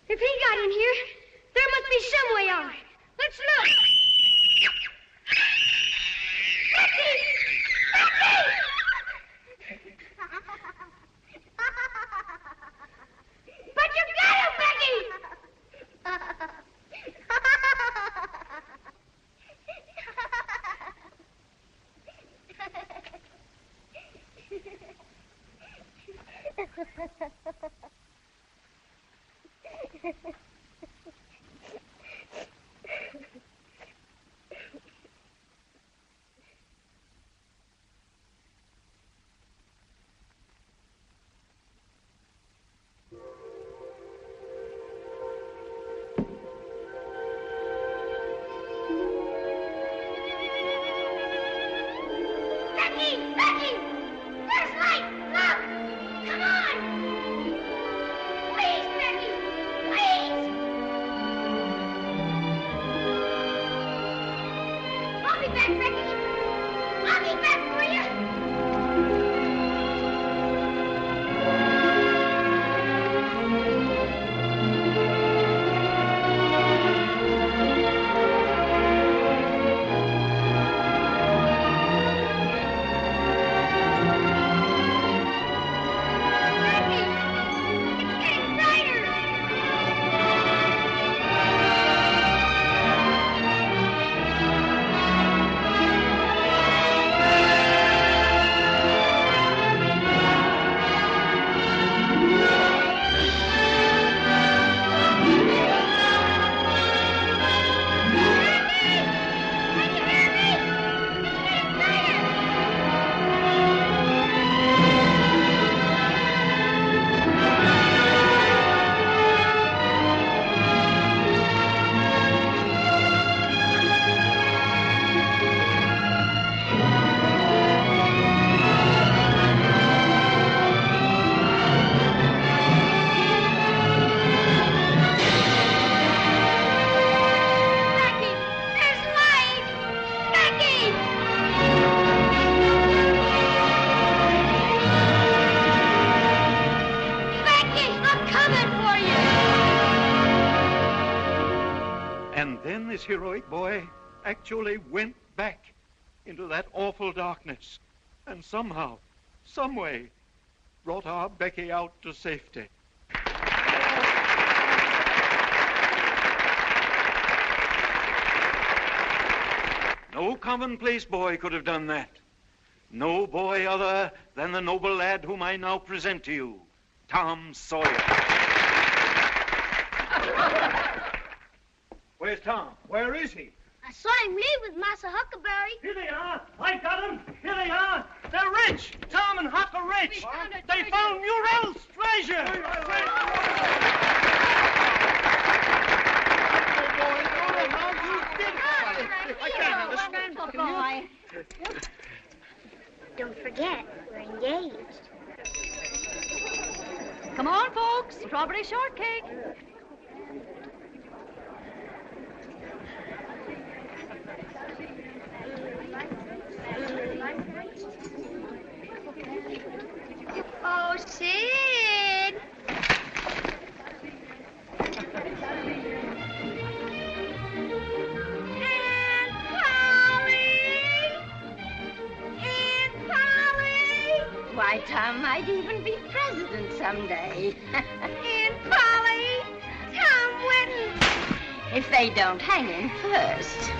If he got in here, there must be some way out. Let's look. Becky! Becky! But you got him, Becky! This heroic boy actually went back into that awful darkness and somehow, some way, brought our Becky out to safety. No commonplace boy could have done that. No boy other than the noble lad whom I now present to you, Tom Sawyer. Where's Tom? Where is he? I saw him leave with Massa Huckleberry. Here they are. I got them. Here they are. They're rich. Tom and Huck are rich. They found Murrell's treasure. I can't understand. Boy. Don't forget, we're engaged. Come on, folks. Strawberry shortcake. Oh, Sid! Aunt Polly! Why, Tom might even be president someday. Aunt Polly! Tom Whitten! If they don't hang him first.